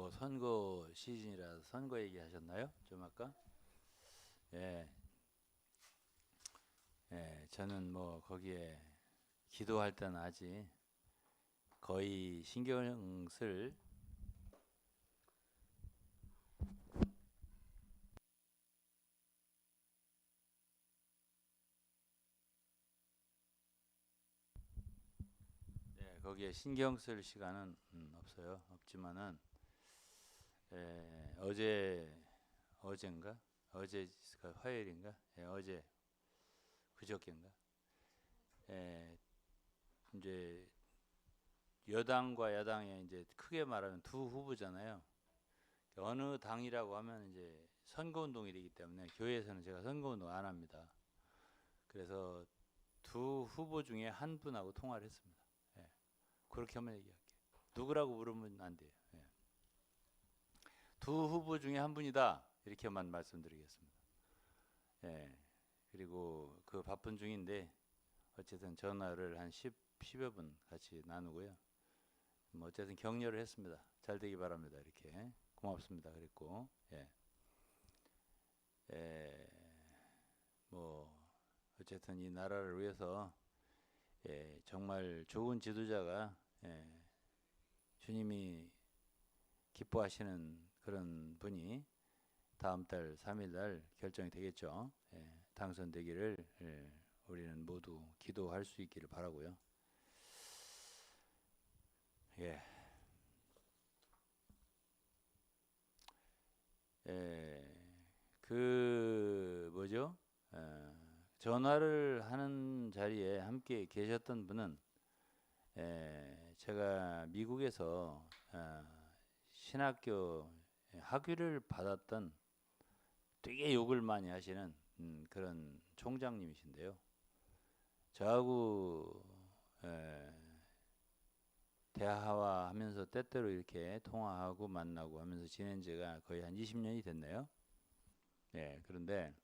뭐 선거 시즌이라서 선거 얘기하셨나요? 좀 아까? 예, 저는 뭐 거기에 기도할 때는 아직 거의 신경 쓸 거기에 신경 쓸 시간은 없어요. 없지만은 어젠가 어제가 화요일인가? 어제 그저께인가? 예, 이제 여당과 야당에 이제 크게 말하면 두 후보잖아요. 어느 당이라고 하면 이제 선거운동이 되기 때문에 교회에서는 제가 선거운동 안 합니다. 그래서 두 후보 중에 한 분하고 통화를 했습니다. 예, 그렇게만 얘기할게요. 누구라고 물으면 안 돼요. 예. 두 후보 중에 한 분이다. 이렇게만 말씀드리겠습니다. 예, 그리고 그 바쁜 중인데 어쨌든 전화를 한 10여 분 같이 나누고요. 뭐 어쨌든 격려를 했습니다. 잘 되기 바랍니다. 이렇게 고맙습니다. 그랬고 예, 뭐 어쨌든 이 나라를 위해서 정말 좋은 지도자가 주님이 기뻐하시는 그런 분이 다음 달 3일 날 결정이 되겠죠. 당선되기를 우리는 모두 기도할 수 있기를 바라고요. 예. 그 뭐죠? 전화를 하는 자리에 함께 계셨던 분은 제가 미국에서 신학교 학위를 받았던 되게 욕을 많이 하시는 그런 총장님이신데요. 저하고 대화하면서 때때로 이렇게 통화하고 만나고 하면서 지낸 지가 거의 한 20년이 됐네요. 그런데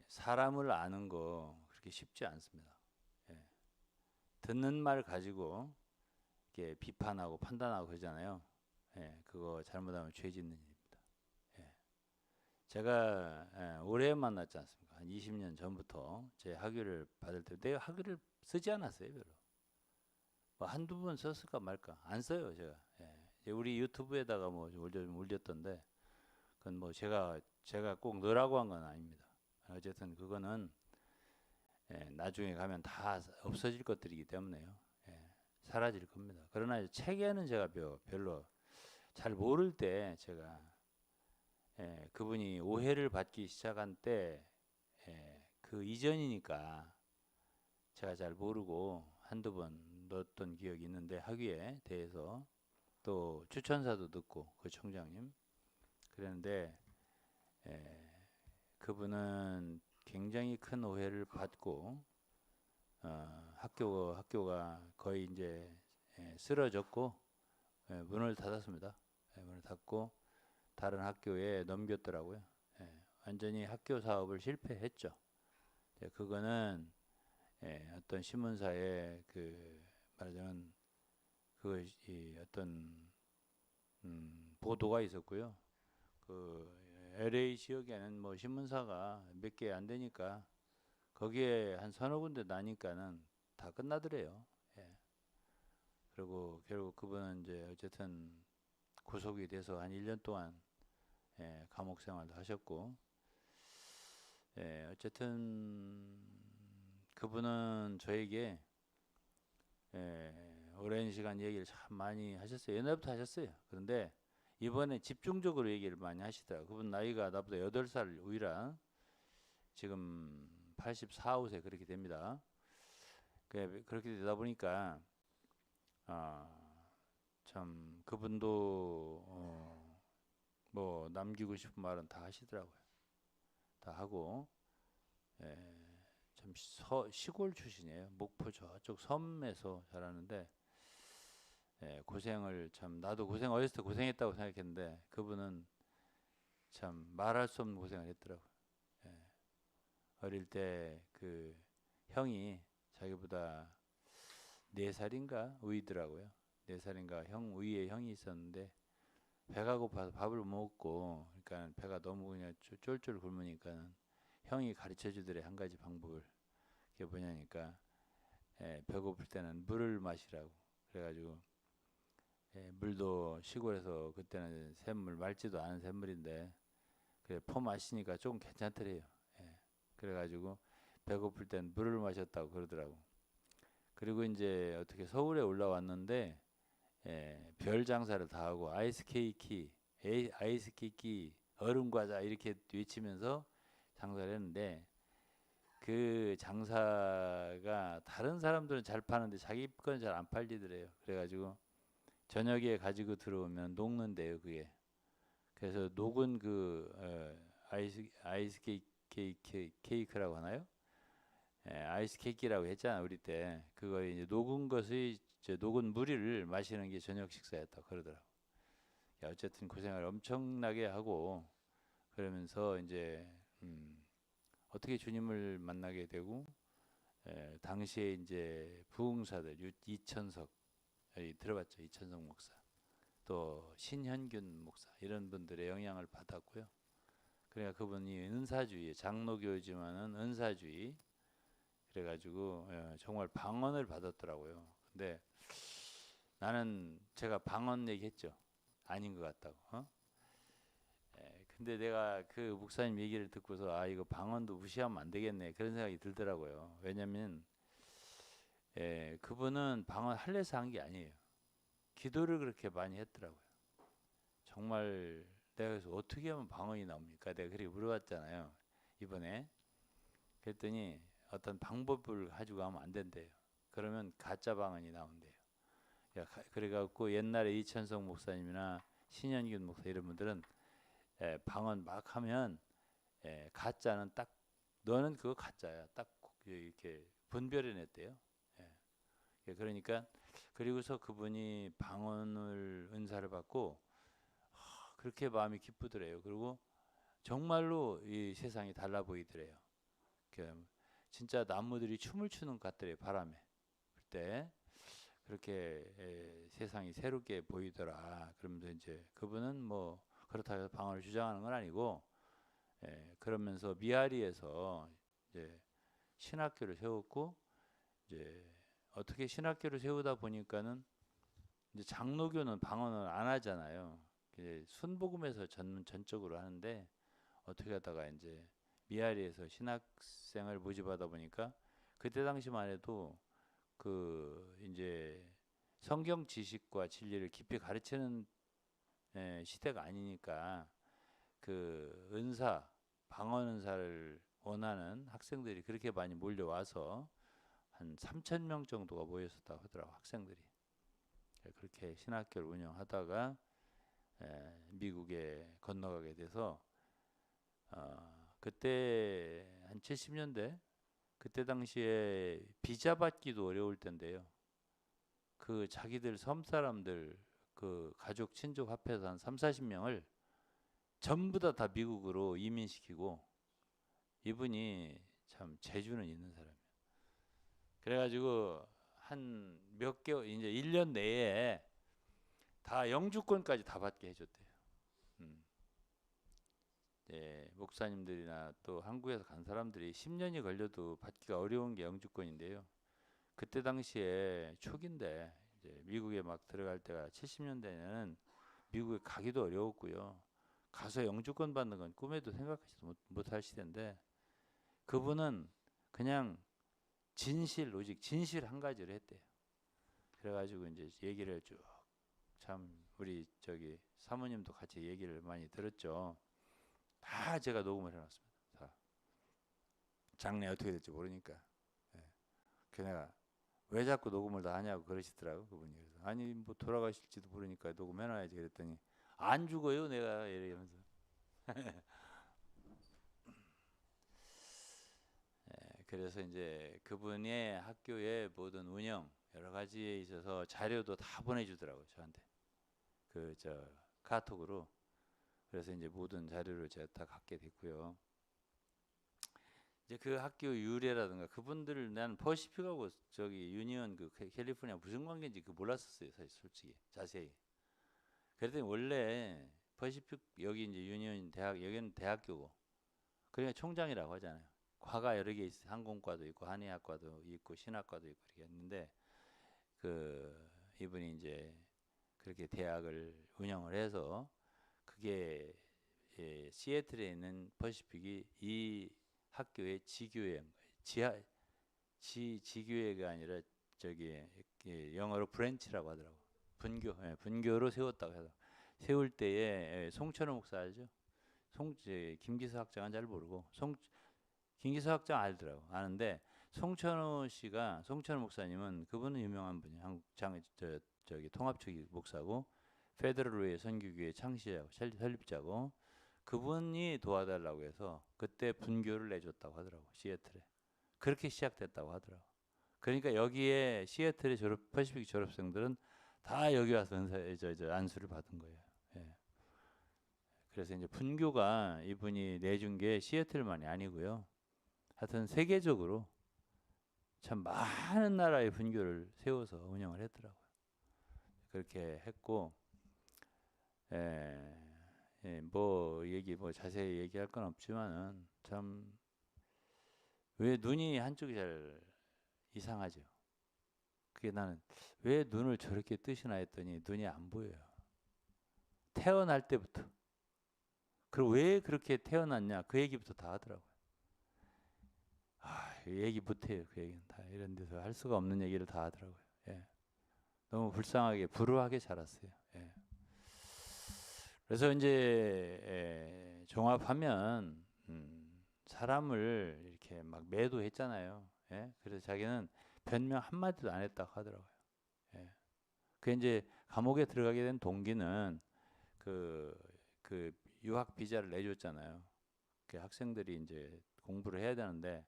사람을 아는 거 그렇게 쉽지 않습니다. 듣는 말 가지고 이렇게 비판하고 판단하고 그러잖아요. 그거 잘못하면 죄 짓는 일입니다. 제가 오래 만났지 않습니까? 한 20년 전부터 제 학위를 받을 때 내가 학위를 쓰지 않았어요, 별로. 뭐 한두 번 썼을까 말까. 안 써요, 제가. 우리 유튜브에다가 뭐 좀 올렸던데 그건 뭐 제가 꼭 넣으라고 한 건 아닙니다. 어쨌든 그거는 나중에 가면 다 없어질 것들이기 때문에요. 사라질 겁니다. 그러나 책에는 제가 별로 잘 모를 때 제가 그분이 오해를 받기 시작한 때 그 이전이니까 제가 잘 모르고 한두 번 넣었던 기억이 있는데 학위에 대해서 또 추천사도 듣고 그 총장님 그랬는데 그분은 굉장히 큰 오해를 받고 학교가 거의 이제 쓰러졌고 문을 닫았습니다. 문을 닫고 다른 학교에 넘겼더라고요. 완전히 학교 사업을 실패했죠. 그거는 어떤 신문사에 그 말하자면 그 어떤 보도가 있었고요. 그 LA 지역에는 뭐 신문사가 몇 개 안 되니까 거기에 한 서너 군데 나니까는 다 끝나더래요. 그리고 결국 그분은 이제 어쨌든 구속이 돼서 한 1년 동안 감옥 생활도 하셨고 어쨌든 그분은 저에게 오랜 시간 얘기를 참 많이 하셨어요. 옛날부터 하셨어요. 그런데 이번에 집중적으로 얘기를 많이 하시더라고요. 그분 나이가 나보다 8살 위라 지금 84, 5세 그렇게 됩니다. 그렇게 되다 보니까 참 그분도 뭐 남기고 싶은 말은 다 하시더라고요. 다 하고 참 시골 출신이에요. 목포 저쪽 섬에서 자라는데 고생을 참 나도 어렸을 때 고생했다고 생각했는데 그분은 참 말할 수 없는 고생을 했더라고요. 어릴 때 그 형이 자기보다 4살인가 위더라고요. 4살인가 형 위에 형이 있었는데 배가 고파서 밥을 못 먹고 그러니까 배가 너무 그냥 쫄쫄 굶으니까 형이 가르쳐 주더래 한 가지 방법을. 그게 뭐냐니까 배고플 때는 물을 마시라고. 그래가지고 물도 시골에서 그때는 샘물 맑지도 않은 샘물인데 그래 퍼 마시니까 조금 괜찮더래요. 그래가지고 배고플 땐 물을 마셨다고 그러더라고. 그리고 이제 어떻게 서울에 올라왔는데 별 장사를 다 하고 아이스 케이크, 얼음 과자 이렇게 외치면서 장사를 했는데 그 장사가 다른 사람들은 잘 파는데 자기 건 잘 안 팔리더래요. 그래가지고 저녁에 가지고 들어오면 녹는데요, 그게. 그래서 녹은 그 아이스 케이크라고 하나요? 아이스 케이크라고 했잖아 우리 때. 그거 이제 녹은 것의 녹은 물을 마시는 게 저녁 식사였다 그러더라고. 야, 어쨌든 고생을 엄청나게 하고 그러면서 이제 어떻게 주님을 만나게 되고 당시에 이제 부흥사들 이천석 들어봤죠? 이천석 목사 또 신현균 목사 이런 분들의 영향을 받았고요. 그러니까 그분이 은사주의 장로교지만은 은사주의 그래가지고 정말 방언을 받았더라고요. 근데 나는 제가 방언 얘기했죠. 아닌 것 같다고. 근데 내가 그 목사님 얘기를 듣고서 아 이거 방언도 무시하면 안 되겠네 그런 생각이 들더라고요. 왜냐면 그분은 방언 할래서 한 게 아니에요. 기도를 그렇게 많이 했더라고요. 정말 내가 그래서 어떻게 하면 방언이 나옵니까? 내가 그렇게 물어봤잖아요. 이번에. 그랬더니 어떤 방법을 가지고 하면 안 된대요. 그러면 가짜 방언이 나온대요. 그래갖고 옛날에 이천성 목사님이나 신현균 목사 이런 분들은 방언 막 하면 가짜는 딱 너는 그거 가짜야. 딱 이렇게 분별해냈대요. 그러니까 그리고서 그분이 방언을 은사를 받고 그렇게 마음이 기쁘더래요. 그리고 정말로 이 세상이 달라 보이더래요. 진짜 나무들이 춤을 추는 것 같더래요. 바람에. 그때 그렇게 세상이 새롭게 보이더라. 그러면서 이제 그분은 뭐 그렇다고 해서 방언을 주장하는 건 아니고 그러면서 미아리에서 이제 신학교를 세웠고 이제 어떻게 신학교를 세우다 보니까는 이제 장로교는 방언을 안 하잖아요. 순복음에서 전적으로 하는데 어떻게 하다가 이제 미아리에서 신학생을 모집하다 보니까 그때 당시만 해도 그 이제 성경 지식과 진리를 깊이 가르치는 시대가 아니니까 그 은사 방언 은사를 원하는 학생들이 그렇게 많이 몰려와서 한 3천 명 정도가 모였었다고 하더라고 학생들이. 그렇게 신학교를 운영하다가 미국에 건너가게 돼서 그때 한 70년대 그때 당시에 비자 받기도 어려울 때인데요. 그 자기들 섬 사람들 그 가족 친족 합해서 한 3, 40명을 전부 다 미국으로 이민시키고 이분이 참 재주는 있는 사람이에요. 그래가지고 한 몇 개월 이제 1년 내에 다 영주권까지 다 받게 해줬대요. 목사님들이나 또 한국에서 간 사람들이 10년이 걸려도 받기가 어려운 게 영주권인데요. 그때 당시에 초기인데 이제 미국에 막 들어갈 때가 70년대에는 미국에 가기도 어려웠고요. 가서 영주권 받는 건 꿈에도 생각하지도 못할 시대인데 그분은 그냥 진실 오직 진실 한 가지를 했대요. 그래가지고 이제 얘기를 쭉 참 우리 저기 사모님도 같이 얘기를 많이 들었죠. 다 제가 녹음을 해놨습니다. 다 장래 어떻게 될지 모르니까. 그래서 내가 왜 자꾸 녹음을 다 하냐고 그러시더라고 그분이. 그래서 아니 뭐 돌아가실지도 모르니까 녹음해놔야지 그랬더니 안 죽어요 내가 이러면서. 그래서 이제 그분의 학교의 모든 운영 여러 가지에 있어서 자료도 다 보내주더라고요 저한테 그 저 카톡으로. 그래서 이제 모든 자료를 제가 다 갖게 됐고요. 이제 그 학교 유래라든가 그분들을 나는 퍼시픽하고 저기 유니언 그 캘리포니아 무슨 관계인지 그 몰랐었어요, 사실 솔직히 자세히. 그랬더니 원래 퍼시픽 여기 이제 유니언 대학 여기는 대학교고 그러니까 총장이라고 하잖아요. 과가 여러 개 있어요. 항공과도 있고 한의학과도 있고 신학과도 있고 이렇게 했는데 그 이분이 이제 그렇게 대학을 운영을 해서 그게 예, 시애틀에 있는 퍼시픽이 이 학교의 지교회 지하 지교회가 아니라 저기 예, 영어로 브랜치라고 하더라고. 분교 예, 분교로 세웠다고 해서 세울 때에 예, 송천호 목사 알죠? 김기수 학장은 잘 모르고 김기수 학장 알더라고. 아는데 송천호 씨가 송천호 목사님은 그분은 유명한 분이 한국 저기 통합주의 목사고 페드럴웨이 선교교회 창시자고 설립자고 그분이 도와달라고 해서 그때 분교를 내줬다고 하더라고. 시애틀에 그렇게 시작됐다고 하더라고. 그러니까 여기에 시애틀에 퍼시픽 졸업생들은 다 여기 와서 안수를 받은 거예요. 예. 그래서 이제 분교가 이분이 내준 게 시애틀만이 아니고요. 하여튼 세계적으로 참 많은 나라의 분교를 세워서 운영을 했더라고요. 그렇게 했고, 예, 예, 뭐 자세히 얘기할 건 없지만은 참 왜 눈이 한쪽이 잘 이상하죠. 그게 나는 왜 눈을 저렇게 뜨시나 했더니 눈이 안 보여요. 태어날 때부터. 그리고 왜 그렇게 태어났냐 그 얘기부터 다 하더라고요. 얘기 못해요. 그 얘기는 다 이런 데서 할 수가 없는 얘기를 다 하더라고요. 예. 너무 불쌍하게 불우하게 자랐어요. 예. 그래서 이제 종합하면 사람을 이렇게 막 매도했잖아요. 예? 그래서 자기는 변명 한 마디도 안 했다고 하더라고요. 예. 그 이제 감옥에 들어가게 된 동기는 그 유학 비자를 내줬잖아요. 그 학생들이 이제 공부를 해야 되는데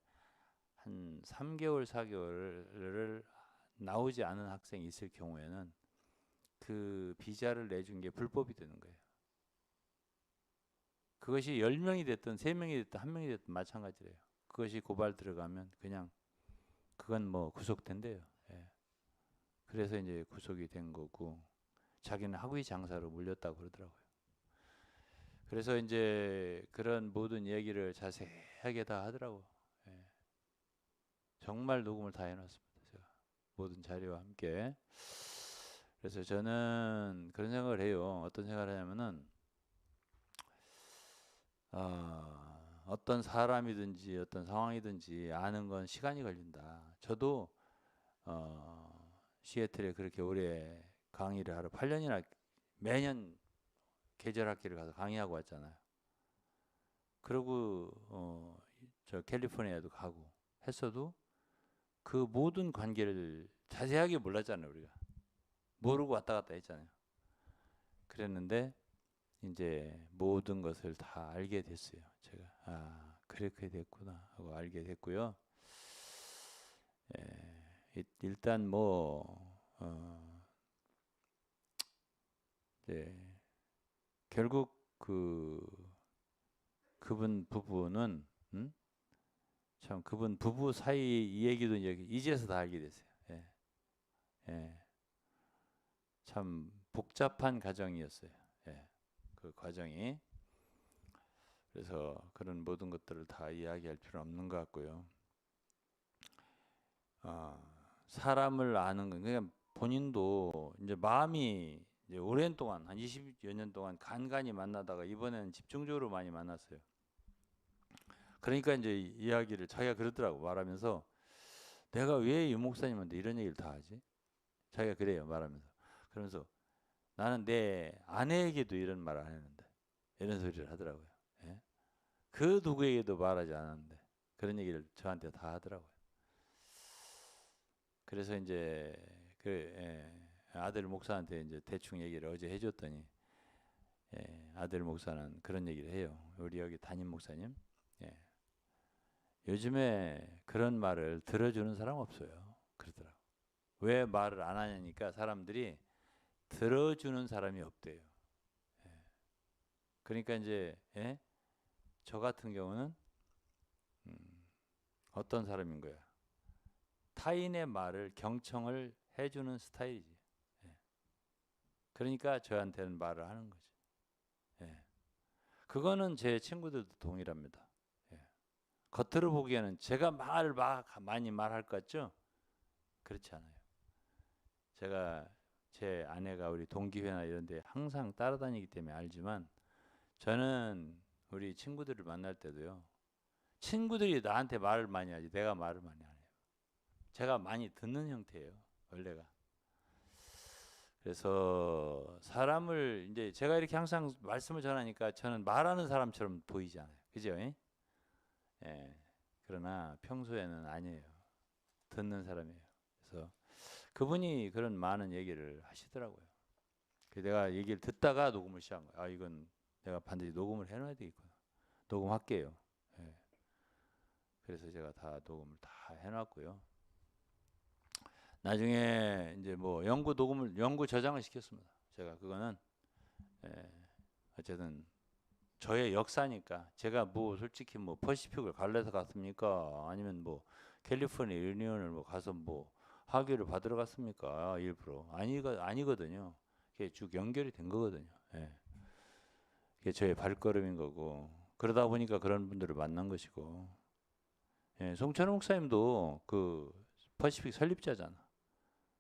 한 3개월, 4개월을 나오지 않은 학생이 있을 경우에는 그 비자를 내준 게 불법이 되는 거예요. 그것이 10명이 됐든 3명이 됐든 1명이 됐든 마찬가지래요. 그것이 고발 들어가면 그냥 그건 뭐 구속된대요. 예. 그래서 이제 구속이 된 거고 자기는 학위 장사로 물렸다고 그러더라고요. 그래서 이제 그런 모든 얘기를 자세하게 다 하더라고. 예. 정말 녹음을 다 해놨습니다. 제가 모든 자료와 함께. 그래서 저는 그런 생각을 해요. 어떤 생각을 하냐면은 어떤 사람이든지 어떤 상황이든지 아는 건 시간이 걸린다. 저도 시애틀에 그렇게 오래 강의를 하러 8년이나 매년 계절학기를 가서 강의하고 왔잖아요. 그리고 저 캘리포니아도 가고 했어도 그 모든 관계를 자세하게 몰랐잖아요. 우리가 모르고 왔다 갔다 했잖아요. 그랬는데 이제 모든 것을 다 알게 됐어요. 제가 그렇게 됐구나 하고 알게 됐고요. 일단 이제 결국 그분 부부는 참 그분 부부 사이 이 얘기도 이제서 다 알게 됐어요. 예. 예. 참 복잡한 가정이었어요. 예. 그 과정이. 그래서 그런 모든 것들을 다 이야기할 필요 없는 것 같고요. 사람을 아는 건 그냥 본인도 이제 마음이 이제 오랜 동안 한 20여 년 동안 간간히 만나다가 이번에는 집중적으로 많이 만났어요. 그러니까 이제 이야기를 자기가 그러더라고 말하면서 내가 왜 유 목사님한테 이런 얘기를 다 하지? 자기가 그래요 말하면서. 그러면서 나는 내 아내에게도 이런 말을 안 했는데 이런 소리를 하더라고요. 예? 그 누구에게도 말하지 않았는데 그런 얘기를 저한테 다 하더라고요. 그래서 이제 아들 목사한테 이제 대충 얘기를 어제 해줬더니 아들 목사는 그런 얘기를 해요. 우리 여기 담임 목사님. 요즘에 그런 말을 들어주는 사람 없어요. 그러더라고. 왜 말을 안 하냐니까 사람들이 들어주는 사람이 없대요. 그러니까 이제 저 같은 경우는 어떤 사람인 거야? 타인의 말을 경청을 해주는 스타일이지. 예. 그러니까 저한테는 말을 하는 거지. 예. 그거는 제 친구들도 동일합니다. 예. 겉으로 보기에는 제가 말을 많이 말할 것 같죠? 그렇지 않아요. 제가 제 아내가 우리 동기회나 이런 데 항상 따라다니기 때문에 알지만 저는 우리 친구들을 만날 때도요. 친구들이 나한테 말을 많이 하지 내가 말을 많이 안 해요. 제가 많이 듣는 형태예요. 원래가. 그래서 사람을 이제 제가 이렇게 항상 말씀을 전하니까 저는 말하는 사람처럼 보이지 않아요. 그죠? 예. 그러나 평소에는 아니에요. 듣는 사람이에요. 그래서 그분이 그런 많은 얘기를 하시더라고요. 내가 얘기를 듣다가 녹음을 시작한 거예요. 아, 이건 내가 반드시 녹음을 해놔야 되겠구나. 녹음할게요. 예. 그래서 제가 다 녹음을 다 해놨고요. 나중에 이제 뭐 연구 저장을 시켰습니다. 제가 그거는 어쨌든 저의 역사니까 제가 뭐 솔직히 뭐 퍼시픽을 갈래서 갔습니까? 아니면 뭐 캘리포니아 유니온을 뭐 가서 뭐 학위를 받으러 갔습니까? 일부러 아니거든요. 그게 쭉 연결이 된 거거든요. 예. 그게 저의 발걸음인 거고 그러다 보니까 그런 분들을 만난 것이고 예, 송천호 목사님도 그 퍼시픽 설립자잖아.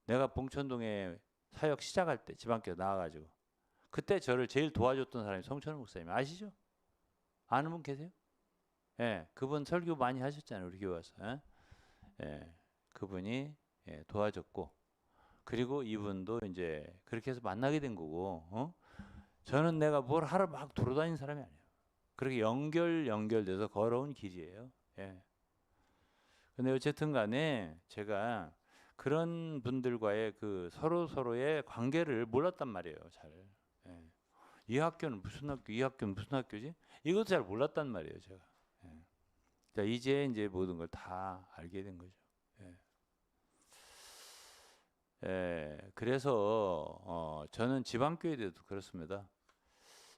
내가 봉천동에 사역 시작할 때 지방교회 나와가지고 그때 저를 제일 도와줬던 사람이 송천호 목사님 아시죠? 아는 분 계세요? 예, 그분 설교 많이 하셨잖아요. 우리 교회 와서. 예? 예, 그분이 예, 도와줬고 그리고 이분도 이제 그렇게 해서 만나게 된 거고 저는 내가 뭘 하러 막 돌아다니는 사람이 아니에요. 그렇게 연결돼서 걸어온 길이에요. 예. 근데 어쨌든 간에 제가 그런 분들과의 그 서로의 관계를 몰랐단 말이에요. 잘. 예. 이 학교는 무슨 학교, 이 학교는 무슨 학교지? 이것도 잘 몰랐단 말이에요. 제가. 예. 자, 이제 모든 걸 다 알게 된 거죠. 예. 예. 그래서 저는 지방교회에도 그렇습니다.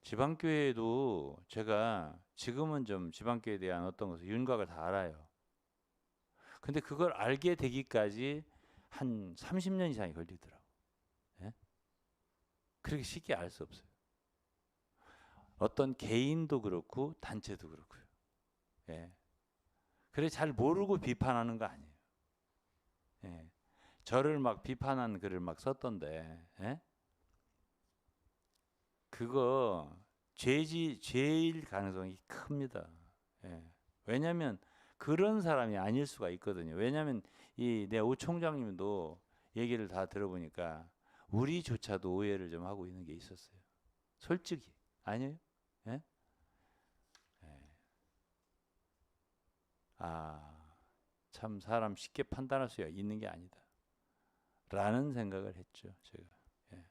지방교회에도 제가 지금은 좀 지방교회에 대한 어떤 것을 윤곽을 다 알아요. 근데 그걸 알게 되기까지 한 30년 이상이 걸리더라고. 예? 그렇게 쉽게 알 수 없어요. 어떤 개인도 그렇고 단체도 그렇고요. 예. 그래 잘 모르고 비판하는 거 아니에요. 예. 저를 막 비판한 글을 막 썼던데, 예? 그거 죄일 가능성이 큽니다. 예. 왜냐하면 그런 사람이 아닐 수가 있거든요. 왜냐하면 이 내 오 총장님도 얘기를 다 들어보니까 우리조차도 오해를 좀 하고 있는 게 있었어요. 솔직히 아니에요? 예? 예. 아, 참 사람 쉽게 판단할 수가 있는 게 아니다. 라는 생각을 했죠, 제가. 예.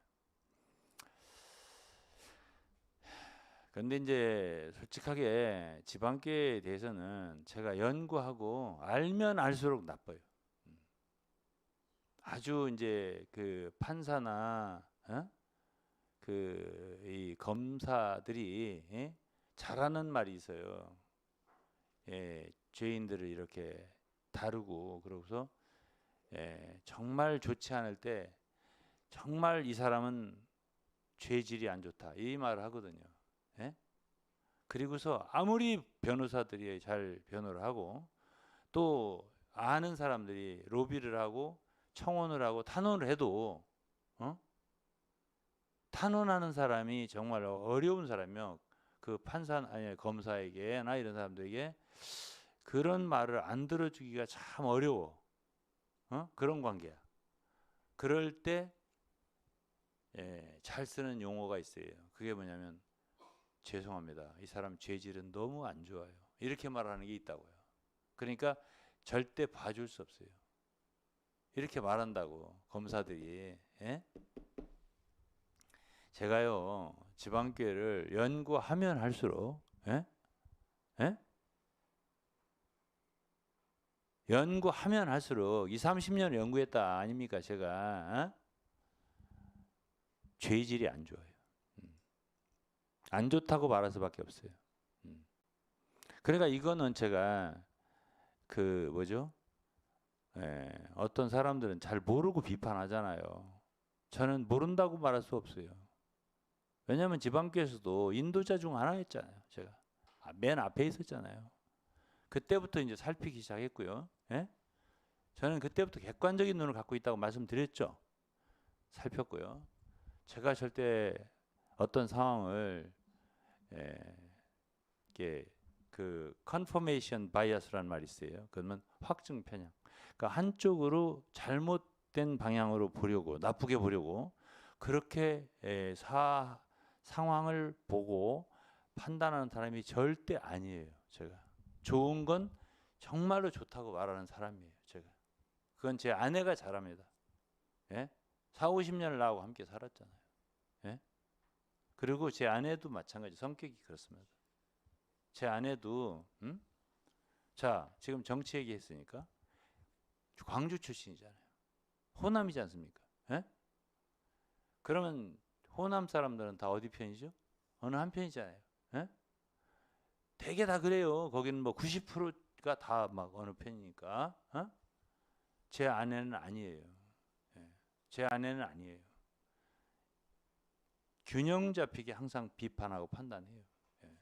근데 이제 솔직하게 지방교회에 대해서는 제가 연구하고 알면 알수록 나빠요. 아주 이제 그 판사나 그 이 검사들이 예? 잘하는 말이 있어요. 예, 죄인들을 이렇게 다루고 그러고서 예, 정말 좋지 않을 때 정말 이 사람은 죄질이 안 좋다 이 말을 하거든요. 예? 그리고서 아무리 변호사들이 잘 변호를 하고 또 아는 사람들이 로비를 하고 청원을 하고 탄원을 해도 탄원하는 사람이 정말 어려운 사람이요. 그 판사 아니 검사에게나 이런 사람들에게 그런 말을 안 들어주기가 참 어려워. 그런 관계야. 그럴 때 잘 쓰는 용어가 있어요. 그게 뭐냐면 죄송합니다. 이 사람 죄질은 너무 안 좋아요. 이렇게 말하는 게 있다고요. 그러니까 절대 봐줄 수 없어요. 이렇게 말한다고 검사들이. 예? 제가요 지방교회를 연구하면 할수록 예? 예? 연구하면 할수록 20, 30년 연구했다 아닙니까 제가 죄질이 안 좋아요. 안 좋다고 말할 수밖에 없어요. 그러니까 이거는 제가 그 뭐죠? 어떤 사람들은 잘 모르고 비판하잖아요. 저는 모른다고 말할 수 없어요. 왜냐하면 지방교회에서도 인도자 중 하나였잖아요. 제가 맨 앞에 있었잖아요. 그때부터 이제 살피기 시작했고요. 예? 저는 그때부터 객관적인 눈을 갖고 있다고 말씀드렸죠. 살폈고요. 제가 절대 어떤 상황을 이게 그 confirmation bias라는 말이 있어요. 그러면 확증 편향. 그러니까 한쪽으로 잘못된 방향으로 보려고 나쁘게 보려고 그렇게 상황을 보고 판단하는 사람이 절대 아니에요. 제가 좋은 건 정말로 좋다고 말하는 사람이에요. 제가 그건 제 아내가 잘합니다. 예? 4, 50년을 나하고 함께 살았잖아요. 예? 그리고 제 아내도 마찬가지 성격이 그렇습니다. 제 아내도 자 지금 정치 얘기했으니까 광주 출신이잖아요. 호남이지 않습니까? 예? 그러면 호남 사람들은 다 어디 편이죠? 어느 한 편이잖아요. 예? 되게 다 그래요. 거기는 뭐 90%가 다 막 어느 편이니까. 어? 제 아내는 아니에요. 예. 제 아내는 아니에요. 균형 잡히게 항상 비판하고 판단해요. 예.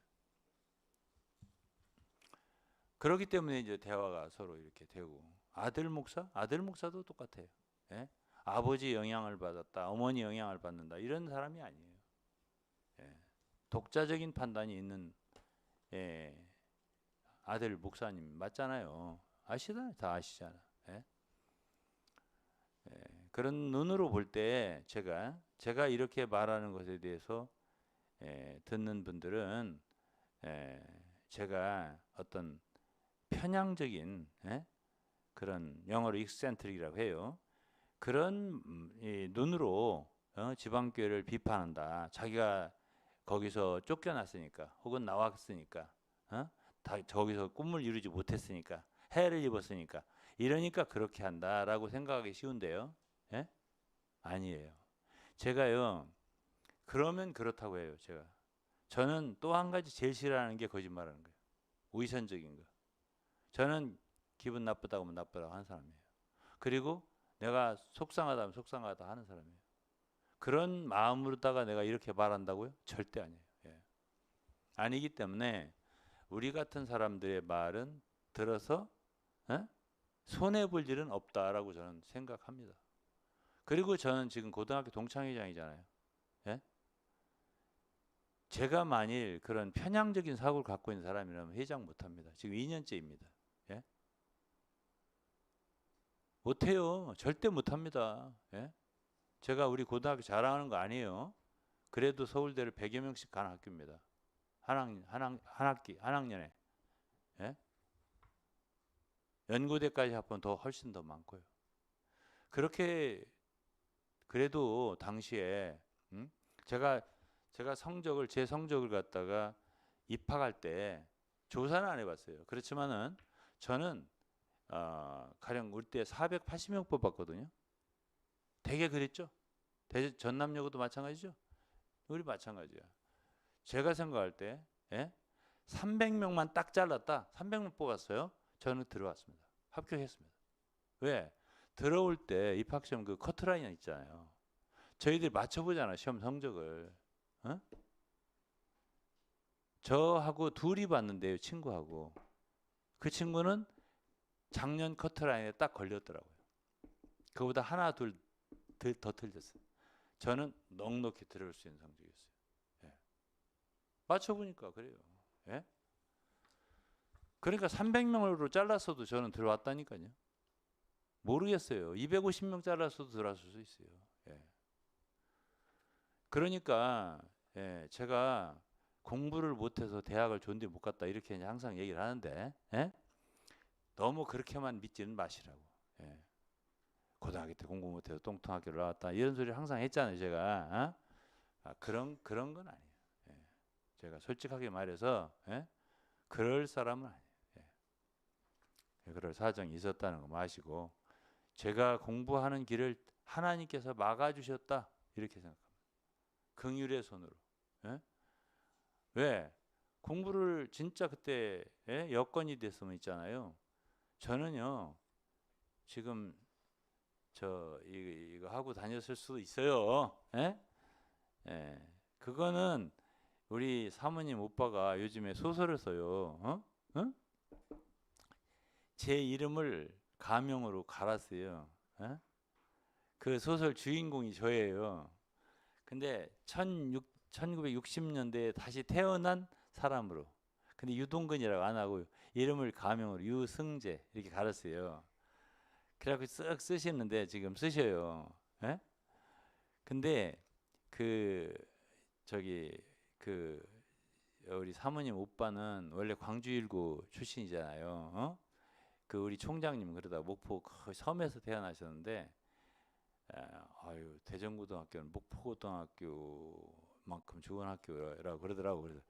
그렇기 때문에 이제 대화가 서로 이렇게 되고 아들 목사? 아들 목사도 똑같아요. 예? 아버지 영향을 받았다, 어머니 영향을 받는다 이런 사람이 아니에요. 예. 독자적인 판단이 있는 아들 목사님 맞잖아요. 아시잖아요. 다 아시잖아. 예? 그런 눈으로 볼 때 제가 이렇게 말하는 것에 대해서 듣는 분들은 제가 어떤 편향적인 그런 영어로 익센트릭이라고 해요. 그런 눈으로 지방교회를 비판한다. 자기가 거기서 쫓겨났으니까 혹은 나왔으니까 다 저기서 꿈을 이루지 못했으니까 해를 입었으니까 이러니까 그렇게 한다라고 생각하기 쉬운데요. 예? 아니에요. 제가요. 그러면 그렇다고 해요. 저는 또 한 가지 제일 싫어하는 게 거짓말하는 거예요. 위선적인 거. 저는 기분 나쁘다고 하면 나쁘다고 하는 사람이에요. 그리고 내가 속상하다면 속상하다 하는 사람이에요. 그런 마음으로다가 내가 이렇게 말한다고요? 절대 아니에요. 예. 아니기 때문에 우리 같은 사람들의 말은 들어서 손해 볼 일은 없다라고 저는 생각합니다. 그리고 저는 지금 고등학교 동창회장이잖아요. 예? 제가 만일 그런 편향적인 사고를 갖고 있는 사람이라면 회장 못합니다. 지금 2년째입니다. 예? 못해요. 절대 못합니다. 예? 제가 우리 고등학교 자랑하는 거 아니에요. 그래도 서울대를 100여 명씩 가는 학교입니다. 한 학년에. 예? 연고대까지 합하면 더 훨씬 더 많고요. 그렇게 그래도 당시에 제가 제 성적을 갖다가 입학할 때 조사는 안 해봤어요. 그렇지만은 저는 가령 우리 때 480명 뽑았거든요. 되게 그랬죠. 전남여고도 마찬가지죠. 우리 마찬가지야. 제가 생각할 때 300명만 딱 잘랐다. 300명 뽑았어요. 저는 들어왔습니다. 합격했습니다. 왜? 들어올 때 입학시험 그 커트라인 있잖아요. 저희들이 맞춰보잖아요. 시험 성적을. 어? 저하고 둘이 봤는데요. 친구하고. 그 친구는 작년 커트라인에 딱 걸렸더라고요. 그보다 하나 둘 더 틀렸어요. 저는 넉넉히 들어올 수 있는 성적이었어요. 예. 맞춰보니까 그래요. 예? 그러니까 300명으로 잘랐어도 저는 들어왔다니까요. 모르겠어요. 250명 잘랐어도 들어왔을 수 있어요. 예. 그러니까 제가 공부를 못해서 대학을 좋은데 못 갔다 이렇게 항상 얘기를 하는데 너무 그렇게만 믿지는 마시라고. 예. 고등학교 때 공부 못해서 똥통학교를 나왔다 이런 소리 항상 했잖아요. 제가 그런 건 아니에요. 예. 제가 솔직하게 말해서 그럴 사람은 아니에요. 예. 그럴 사정이 있었다는 거 마시고 제가 공부하는 길을 하나님께서 막아주셨다 이렇게 생각합니다. 긍휼의 손으로. 예? 왜? 공부를 진짜 그때 여건이 됐으면 있잖아요. 저는요 지금 이거 하고 다녔을 수도 있어요. 예? 예. 그거는 우리 사모님 오빠가 요즘에 소설을 써요. 어? 어? 제 이름을 가명으로 갈았어요. 예? 그 소설 주인공이 저예요. 근데 1960년대에 다시 태어난 사람으로. 근데 유동근이라고 안 하고 이름을 가명으로 유승재 이렇게 갈았어요. 그래갖고 쓱 쓰시는데 지금 쓰셔요. 예? 근데 그 저기 그 우리 사모님 오빠는 원래 광주 일구 출신이잖아요. 어? 그 우리 총장님 그러다 목포 그 섬에서 태어나셨는데 아유 대전고등학교는 목포고등학교만큼 좋은 학교라고 그러더라고. 그래서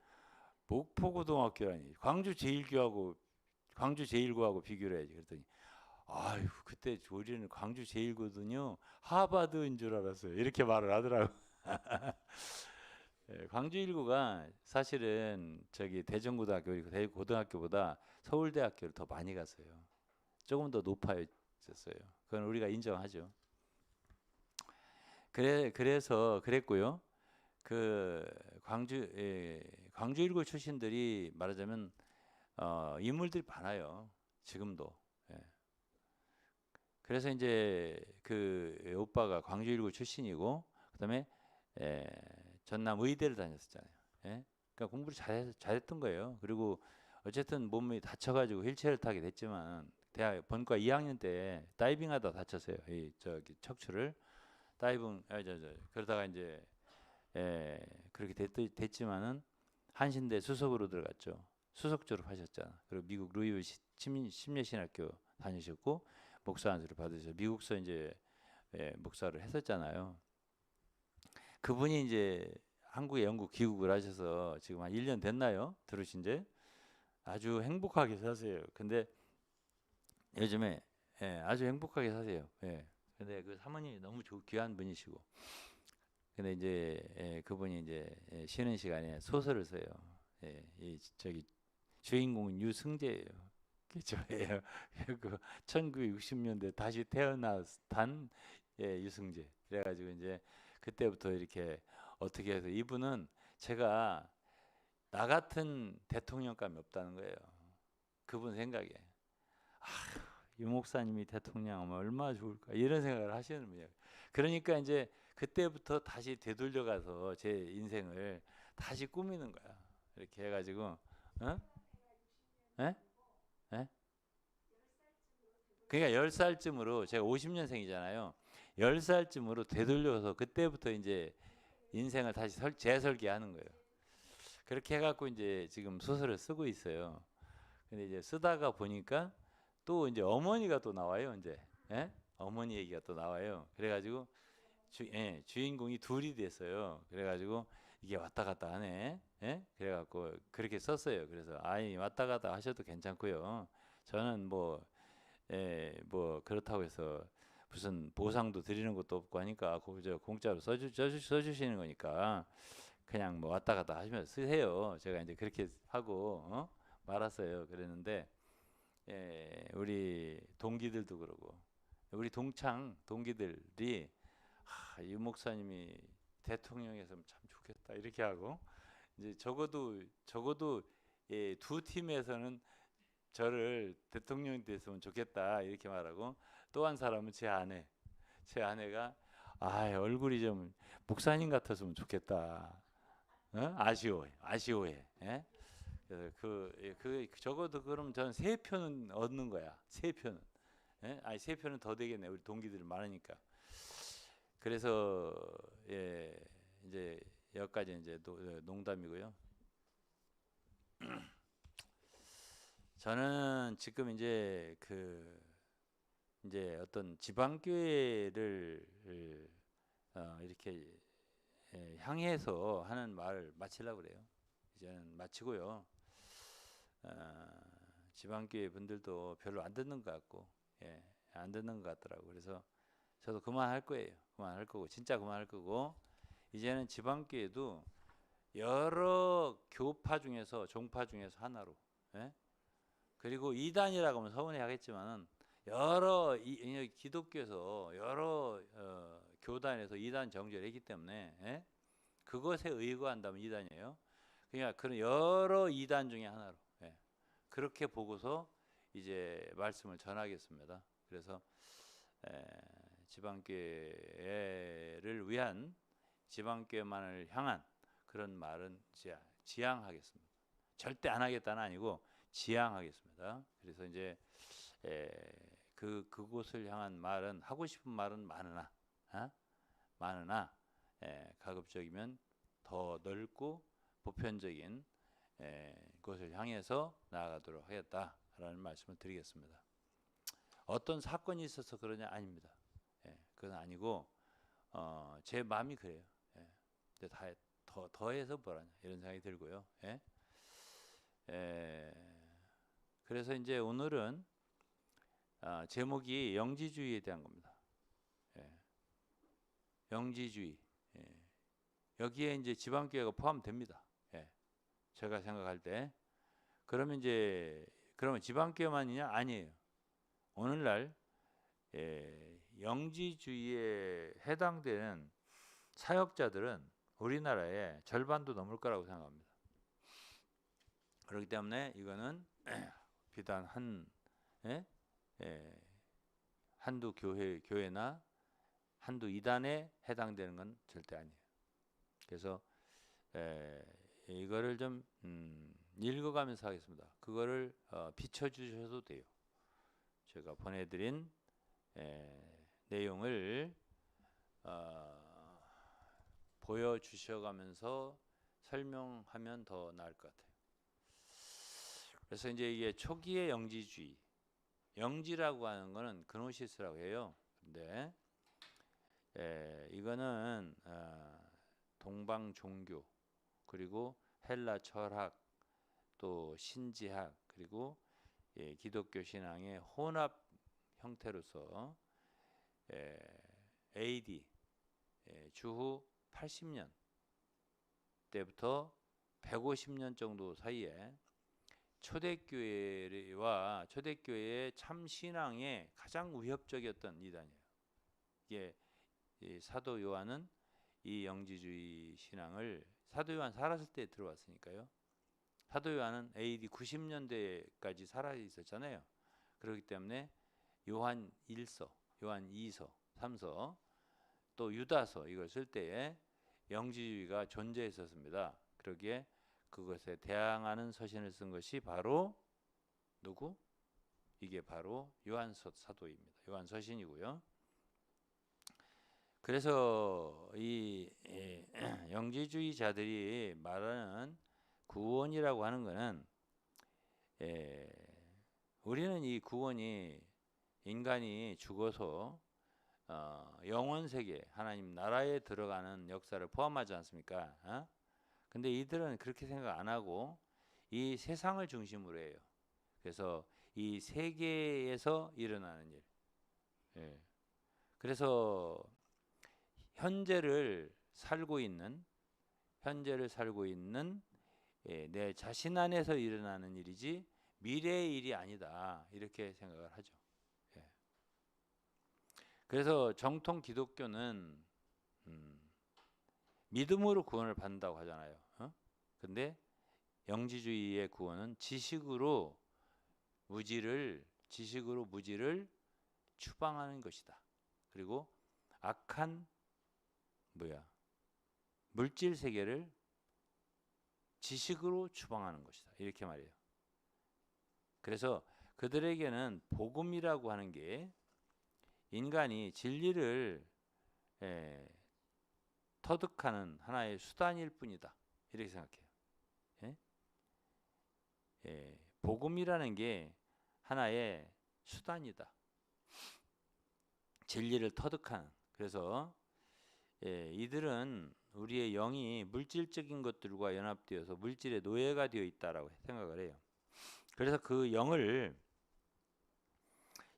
목포고등학교라니 광주 제일고하고 비교를 해야지. 그랬더니 아유 그때 우리는 광주 제일고든요 하버드인 줄 알았어요. 이렇게 말을 하더라고. 예, 광주 일구가 사실은 저기 대전고등학교 그리고 대고등학교보다 서울대학교를 더 많이 갔어요. 조금 더 높아졌어요. 그건 우리가 인정하죠. 그래서 그랬고요. 그 광주 일고 출신들이 말하자면 인물들이 많아요. 지금도. 예. 그래서 이제 그 오빠가 광주 일고 출신이고 그다음에 에, 전남 의대를 다녔었잖아요. 예? 그러니까 공부를 잘했던 거예요. 그리고 어쨌든 몸이 다쳐가지고 휠체어를 타게 됐지만 대학 본과 2학년 때 다이빙하다 다쳤어요. 이 저기 척추를 다이빙 그러다가 이제 그렇게 됐지만은 한신대 수석으로 들어갔죠. 수석 졸업하셨잖아. 그리고 미국 루이빌 심예신학교 다니셨고 목사 안수를 받으셔서 미국서 이제 목사를 했었잖아요. 그분이 이제 한국에 영국 귀국을 하셔서 지금 한 1년 됐나요? 들으신 지? 아주 행복하게 사세요. 근데 요즘에 아주 행복하게 사세요. 예. 근데 그 사모님이 너무 귀한 분이시고 근데 이제 그분이 이제 쉬는 시간에 소설을 써요. 이 저기 주인공은 유승재예요. 그 저예요. 그 1960년대 다시 태어난 유승재. 그래가지고 이제 그때부터 이렇게 어떻게 해서 이분은 제가 나 같은 대통령감이 없다는 거예요. 그분 생각에 유 목사님이 대통령하면 얼마나 좋을까 이런 생각을 하시는 분이에요. 그러니까 이제 그때부터 다시 되돌려가서 제 인생을 다시 꾸미는 거야. 이렇게 해가지고, 어? 예? 예? 그러니까 10살쯤으로 제가 50년생이잖아요. 10살쯤으로 되돌려서 그때부터 이제 인생을 다시 재설계하는 거예요. 그렇게 해갖고 이제 지금 소설을 쓰고 있어요. 근데 이제 쓰다가 보니까 또 이제 어머니가 또 나와요. 이제 예? 어머니 얘기가 또 나와요. 그래가지고 주인공이 둘이 됐어요. 그래가지고 이게 왔다 갔다 하네. 예? 그래갖고 그렇게 썼어요. 그래서 아이 왔다 갔다 하셔도 괜찮고요. 저는 뭐 그렇다고 해서 무슨 보상도 드리는 것도 없고 하니까 그저 공짜로 써주시는 거니까 그냥 뭐 왔다 갔다 하시면서 쓰세요. 제가 이제 그렇게 하고 말았어요. 그랬는데 우리 동기들도 그러고 우리 동창 동기들이 유 목사님이 대통령이었으면 참 좋겠다 이렇게 하고 이제 적어도 두 팀에서는 저를 대통령이 됐으면 좋겠다 이렇게 말하고 또 한 사람은 제 아내가 얼굴이 좀 목사님 같았으면 좋겠다. 아쉬워해. 예? 그래서 적어도 그럼 저는 세 표는 얻는 거야. 세 표는. 예? 세 표는 더 되겠네. 우리 동기들 많으니까. 그래서 이제 여기까지 이제 농담이고요. 저는 지금 이제 이제 어떤 지방 교회를 이렇게 향해서 하는 말을 마치려고 그래요. 이제는 마치고요. 지방 교회 분들도 별로 안 듣는 것 같고, 안 듣는 것 같더라고. 그래서 저도 그만할 거예요. 그만할 거고, 진짜 그만할 거고, 이제는 지방 교회도 여러 교파 중에서 종파 중에서 하나로, 그리고 이단이라고 하면 서운해하겠지만은 여러 기독교에서 여러 교단에서 이단 정죄를 했기 때문에 예? 그것에 의거한다면 이단이에요. 그러니까 그런 여러 이단 중에 하나로 예. 그렇게 보고서 이제 말씀을 전하겠습니다. 그래서 지방교회를 위한 지방교회만을 향한 그런 말은 지양하겠습니다. 절대 안 하겠다는 아니고 지양하겠습니다. 그래서 이제 그곳을 향한 말은 하고 싶은 말은 많으나 가급적이면 더 넓고 보편적인 곳을 향해서 나아가도록 하겠다라는 말씀을 드리겠습니다. 어떤 사건이 있어서 그러냐 아닙니다. 그건 아니고 제 마음이 그래요. 근데 더해서 뭐라냐 이런 생각이 들고요. 그래서 이제 오늘은 제목이 영지주의에 대한 겁니다. 영지주의. 여기에 이제 지방교회가 포함됩니다. 제가 생각할 때. 그러면 지방교회만이냐? 아니에요. 오늘날 영지주의에 해당되는 사역자들은 우리나라의 절반도 넘을 거라고 생각합니다. 그렇기 때문에 이거는 비단 한두 교회나 한두 이단에 해당되는 건 절대 아니에요. 그래서 이거를 좀 읽어가면서 하겠습니다. 그거를 비춰주셔도 돼요. 제가 보내드린 내용을 보여주셔가면서 설명하면 더 나을 것 같아요. 그래서 이제 이게 초기의 영지주의, 영지라고 하는 거는 그노시스라고 해요. 근데 이거는 동방 종교 그리고 헬라 철학 또 신지학 그리고 기독교 신앙의 혼합 형태로서 AD 주후 80년 때부터 150년 정도 사이에 초대교회와 초대교회의 참신앙에 가장 위협적이었던 이단이에요. 이게 사도 요한은 이 영지주의 신앙을 사도 요한 살았을 때 들어왔으니까요. 사도 요한은 AD 90년대까지 살아 있었잖아요. 그렇기 때문에 요한 1서, 요한 2서, 3서, 또 유다서 이걸 쓸 때에 영지주의가 존재했었습니다. 그러기에 그것에 대항하는 서신을 쓴 것이 바로 누구? 이게 바로 요한서 사도입니다. 요한 서신이고요. 그래서 이 영지주의자들이 말하는 구원이라고 하는 것은 우리는 이 구원이 인간이 죽어서 영원 세계 하나님 나라에 들어가는 역사를 포함하지 않습니까? 근데 이들은 그렇게 생각 안 하고 이 세상을 중심으로 해요. 그래서 이 세계에서 일어나는 일. 그래서 현재를 살고 있는 내 자신 안에서 일어나는 일이지 미래의 일이 아니다 이렇게 생각을 하죠. 그래서 정통 기독교는 믿음으로 구원을 받는다고 하잖아요. 근데 영지주의의 구원은 지식으로 무지를 추방하는 것이다. 그리고 악한 물질 세계를 지식으로 추방하는 것이다. 이렇게 말해요. 그래서 그들에게는 복음이라고 하는 게 인간이 진리를 터득하는 하나의 수단일 뿐이다. 이렇게 생각해요. 복음이라는 게 하나의 수단이다. 진리를 터득하는. 그래서 이들은 우리의 영이 물질적인 것들과 연합되어서 물질의 노예가 되어 있다라고 생각을 해요. 그래서 그 영을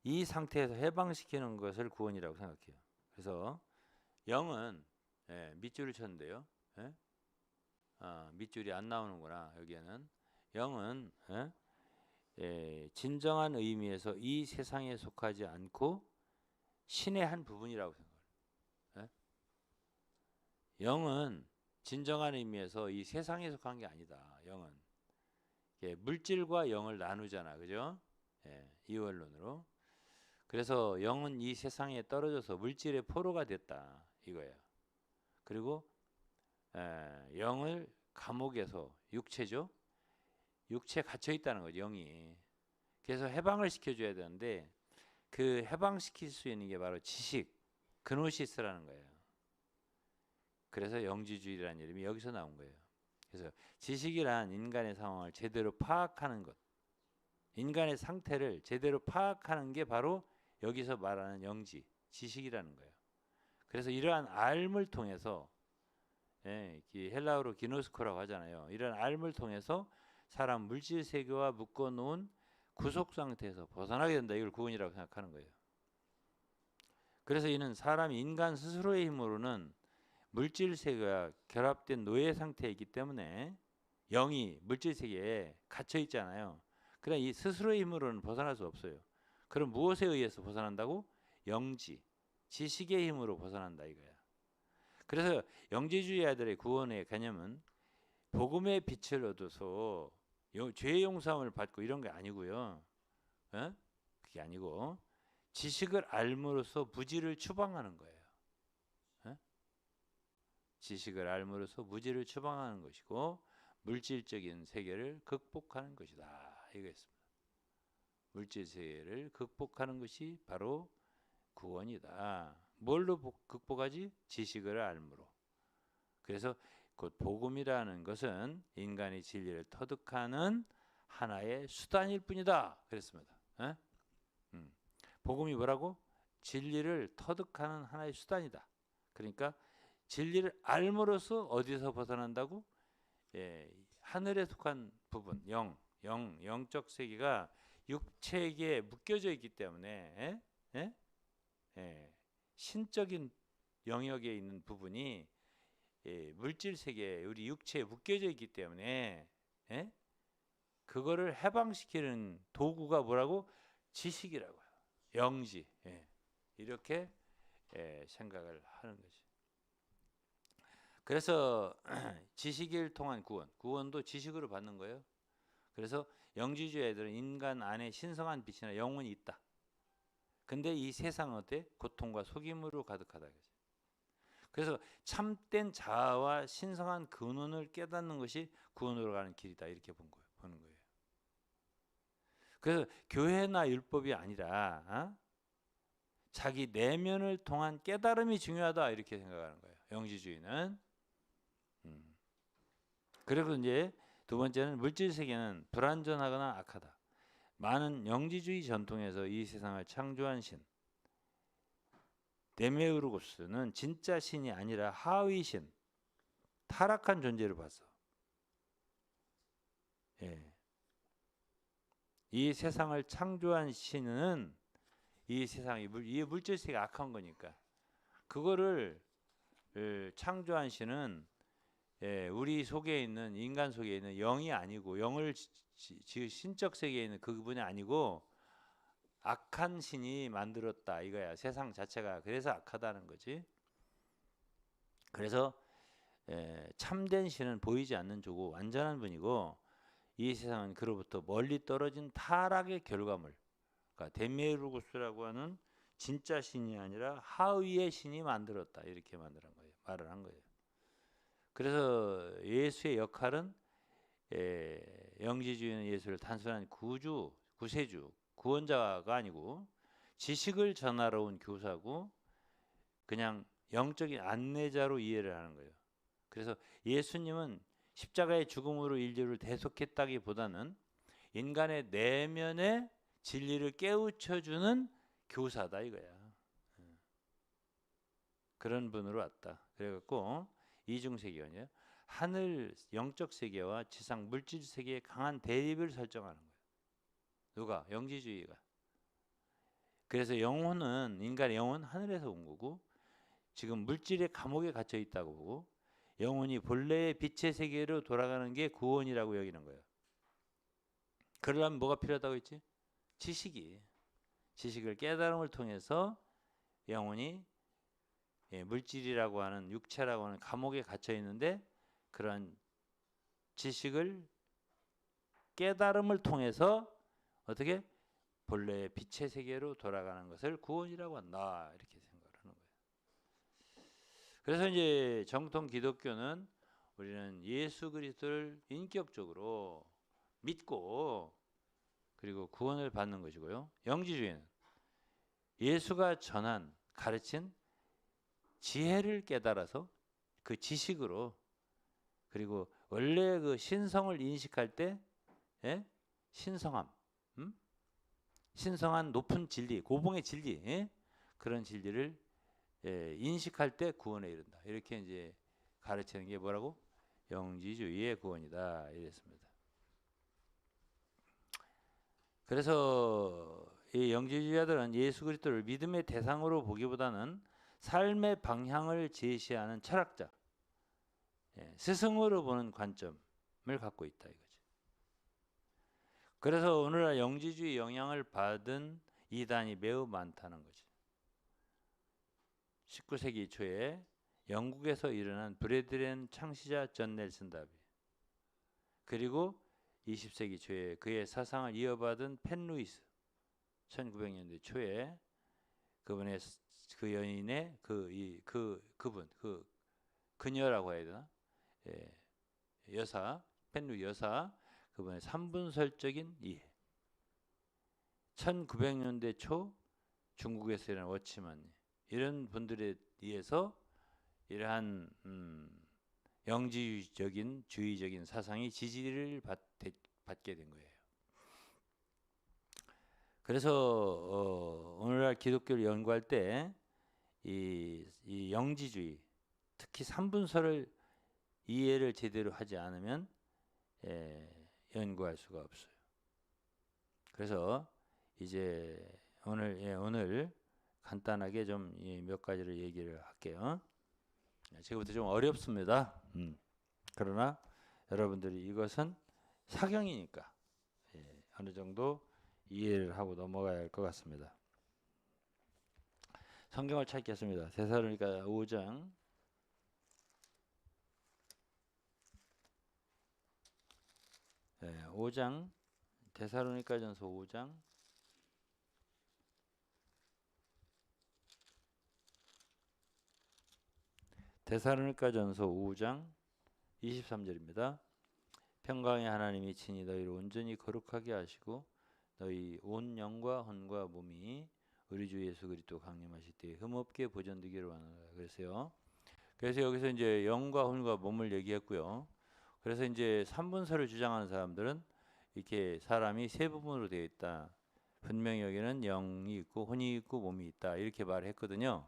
이 상태에서 해방시키는 것을 구원이라고 생각해요. 그래서 영은 밑줄을 쳤는데요. 밑줄이 안 나오는구나. 여기에는 영은 진정한 의미에서 이 세상에 속하지 않고 신의 한 부분이라고 생각해요. 영은 진정한 의미에서 이 세상에 속한 게 아니다. 영은 물질과 영을 나누잖아, 그죠? 이원론으로. 그래서 영은 이 세상에 떨어져서 물질의 포로가 됐다 이거예요. 그리고 영을 감옥에서 육체죠. 육체에 갇혀 있다는 거죠, 영이. 그래서 해방을 시켜줘야 되는데 그 해방시킬 수 있는 게 바로 지식, 그노시스라는 거예요. 그래서 영지주의라는 이름이 여기서 나온 거예요. 그래서 지식이란 인간의 상황을 제대로 파악하는 것, 인간의 상태를 제대로 파악하는 게 바로 여기서 말하는 영지, 지식이라는 거예요. 그래서 이러한 알을 통해서 헬라어로 기노스코라고 하잖아요. 이런 알을 통해서 사람 물질 세계와 묶어놓은 구속 상태에서 벗어나게 된다. 이걸 구원이라고 생각하는 거예요. 그래서 이는 사람이 인간 스스로의 힘으로는 물질 세계와 결합된 노예 상태에 있기 때문에 영이 물질 세계에 갇혀 있잖아요. 그러나 이 스스로의 힘으로는 벗어날 수 없어요. 그럼 무엇에 의해서 벗어난다고? 영지, 지식의 힘으로 벗어난다 이거야. 그래서 영지주의자들의 구원의 개념은 복음의 빛을 얻어서 죄의 용서함을 받고 이런 게 아니고요. 그게 아니고 지식을 알므로써 무지를 추방하는 거예요. 지식을 알므로써 무지를 추방하는 것이고 물질적인 세계를 극복하는 것이다. 이거였습니다. 물질 세계를 극복하는 것이 바로 구원이다. 뭘로 극복하지? 지식을 알므로. 그래서 곧 복음이라는 것은 인간의 진리를 터득하는 하나의 수단일 뿐이다. 그랬습니다. 복음이 뭐라고? 진리를 터득하는 하나의 수단이다. 그러니까 진리를 알므로써 어디서 벗어난다고? 하늘에 속한 부분, 영적 세계가 육체에게 묶여져 있기 때문에 신적인 영역에 있는 부분이 물질 세계에 우리 육체에 묶여져 있기 때문에 그거를 해방시키는 도구가 뭐라고? 지식이라고요. 영지. 이렇게 생각을 하는 거지. 그래서 지식을 통한 구원도 지식으로 받는 거예요. 그래서 영지주의 애들은 인간 안에 신성한 빛이나 영혼이 있다. 근데 이 세상은 어때? 고통과 속임으로 가득하다. 그래서 참된 자아와 신성한 근원을 깨닫는 것이 구원으로 가는 길이다. 이렇게 보는 거예요. 그래서 교회나 율법이 아니라 자기 내면을 통한 깨달음이 중요하다. 이렇게 생각하는 거예요. 영지주의는. 그리고 이제 두 번째는 물질 세계는 불완전하거나 악하다. 많은 영지주의 전통에서 이 세상을 창조한 신 데메우르고스는 진짜 신이 아니라 하위 신, 타락한 존재를 봤어. 이 세상을 창조한 신은 이 세상이 이 물질 세계가 악한 거니까 그거를 창조한 신은 우리 속에 있는 인간 속에 있는 영이 아니고 영을 신적 세계에 있는 그분이 아니고 악한 신이 만들었다 이거야. 세상 자체가 그래서 악하다는 거지. 그래서 참된 신은 보이지 않는 조고 완전한 분이고 이 세상은 그로부터 멀리 떨어진 타락의 결과물. 그러니까 데메르고스라고 하는 진짜 신이 아니라 하위의 신이 만들었다 이렇게 말을 한 거예요. 그래서 예수의 역할은 영지주의는 예수를 단순한 구세주, 구원자가 아니고 지식을 전하러 온 교사고 그냥 영적인 안내자로 이해를 하는 거예요. 그래서 예수님은 십자가의 죽음으로 인류를 대속했다기보다는 인간의 내면의 진리를 깨우쳐주는 교사다 이거야. 그런 분으로 왔다. 그래갖고 이중세계관이에요. 하늘 영적 세계와 지상 물질 세계의 강한 대립을 설정하는 거예요. 누가? 영지주의가. 그래서 인간의 영혼 하늘에서 온 거고 지금 물질의 감옥에 갇혀 있다고 보고 영혼이 본래의 빛의 세계로 돌아가는 게 구원이라고 여기는 거예요. 그러려면 뭐가 필요하다고 했지? 지식을 깨달음을 통해서 영혼이 물질이라고 하는 육체라고 하는 감옥에 갇혀 있는데 그러한 지식을 깨달음을 통해서 어떻게 본래의 빛의 세계로 돌아가는 것을 구원이라고 한다. 이렇게 생각을 하는 거예요. 그래서 이제 정통 기독교는 우리는 예수 그리스도를 인격적으로 믿고 그리고 구원을 받는 것이고요. 영지주의는 예수가 전한 가르친 지혜를 깨달아서 그 지식으로 그리고 원래 그 신성을 인식할 때 신성함, 신성한 높은 진리, 고봉의 진리, 그런 진리를 인식할 때 구원에 이른다. 이렇게 이제 가르치는 게 뭐라고? 영지주의의 구원이다. 이랬습니다. 그래서 이 영지주의자들은 예수 그리스도를 믿음의 대상으로 보기보다는 삶의 방향을 제시하는 철학자, 스승으로 보는 관점을 갖고 있다 이거지. 그래서 오늘날 영지주의 영향을 받은 이단이 매우 많다는 거지. 19세기 초에 영국에서 일어난 브레드렌 창시자 존 넬슨 다비, 그리고 20세기 초에 그의 사상을 이어받은 펜 루이스, 1900년대 초에 그분의 그 연인의 그녀라고 해야 되나? 여사, 펜루 여사, 그분의 삼분설적인 이해. 1900년대 초 중국에서 일어난 워치만, 이런 분들에 의해서 이러한 영지주의적인 주의적인 사상이 지지를 받게 된 거예요. 그래서 오늘날 기독교를 연구할 때 이 영지주의, 특히 삼분설을 이해를 제대로 하지 않으면 연구할 수가 없어요. 그래서 이제 오늘 간단하게 좀 몇 가지를 얘기를 할게요. 지금부터 좀 어렵습니다. 그러나 여러분들이 이것은 사경이니까 어느 정도 이해를 하고 넘어가야 할 것 같습니다. 성경을 찾겠습니다. 데살로니가 5장 5장 데살로니가전서 5장 데살로니가전서 5장 23절입니다. 평강의 하나님이 친히 너희를 온전히 거룩하게 하시고 너희 온 영과 혼과 몸이 우리 주 예수 그리스도 강림하실 때 흠없게 보존되기를 원하노라. 그래서 여기서 이제 영과 혼과 몸을 얘기했고요. 그래서 이제 삼분설을 주장하는 사람들은 이렇게 사람이 세 부분으로 되어 있다. 분명히 여기는 영이 있고 혼이 있고 몸이 있다. 이렇게 말을 했거든요.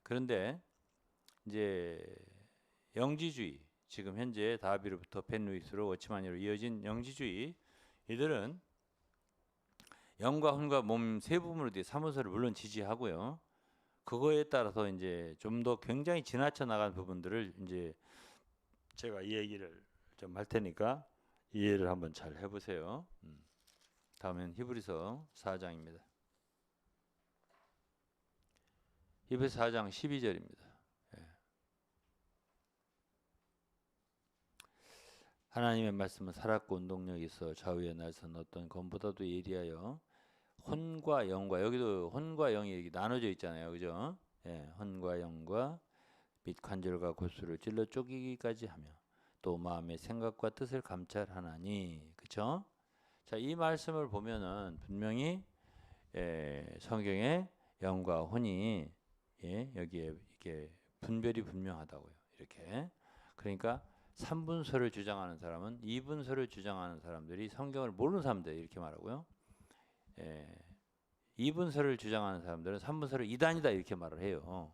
그런데 이제 영지주의, 지금 현재 다비로부터 펜 루이스로 워치만으로 이어진 영지주의, 이들은 영과 혼과 몸 세 부분으로 되어 삼분설을 물론 지지하고요. 그거에 따라서 이제 좀 더 굉장히 지나쳐 나간 부분들을 이제 제가 이 얘기를 좀 할 테니까 이해를 한번 잘 해보세요. 다음엔 히브리서 4장입니다. 히브리서 4장 12절입니다. 하나님의 말씀은 살았고 운동력이 있어 좌우의 날선 어떤 검보다도 예리하여 혼과 영과, 여기도 혼과 영이 나눠져 있잖아요, 그죠? 혼과 영과 및 관절과 골수를 찔러 쪼개기까지 하며 또 마음의 생각과 뜻을 감찰하나니, 그렇죠? 자, 이 말씀을 보면은 분명히 성경에 영과 혼이 여기에 이렇게 분별이 분명하다고요. 이렇게. 그러니까 3분설을 주장하는 사람은 2분설을 주장하는 사람들이 성경을 모르는 사람들 이렇게 말하고요. 2분설을 주장하는 사람들은 3분설을 이단이다 이렇게 말을 해요.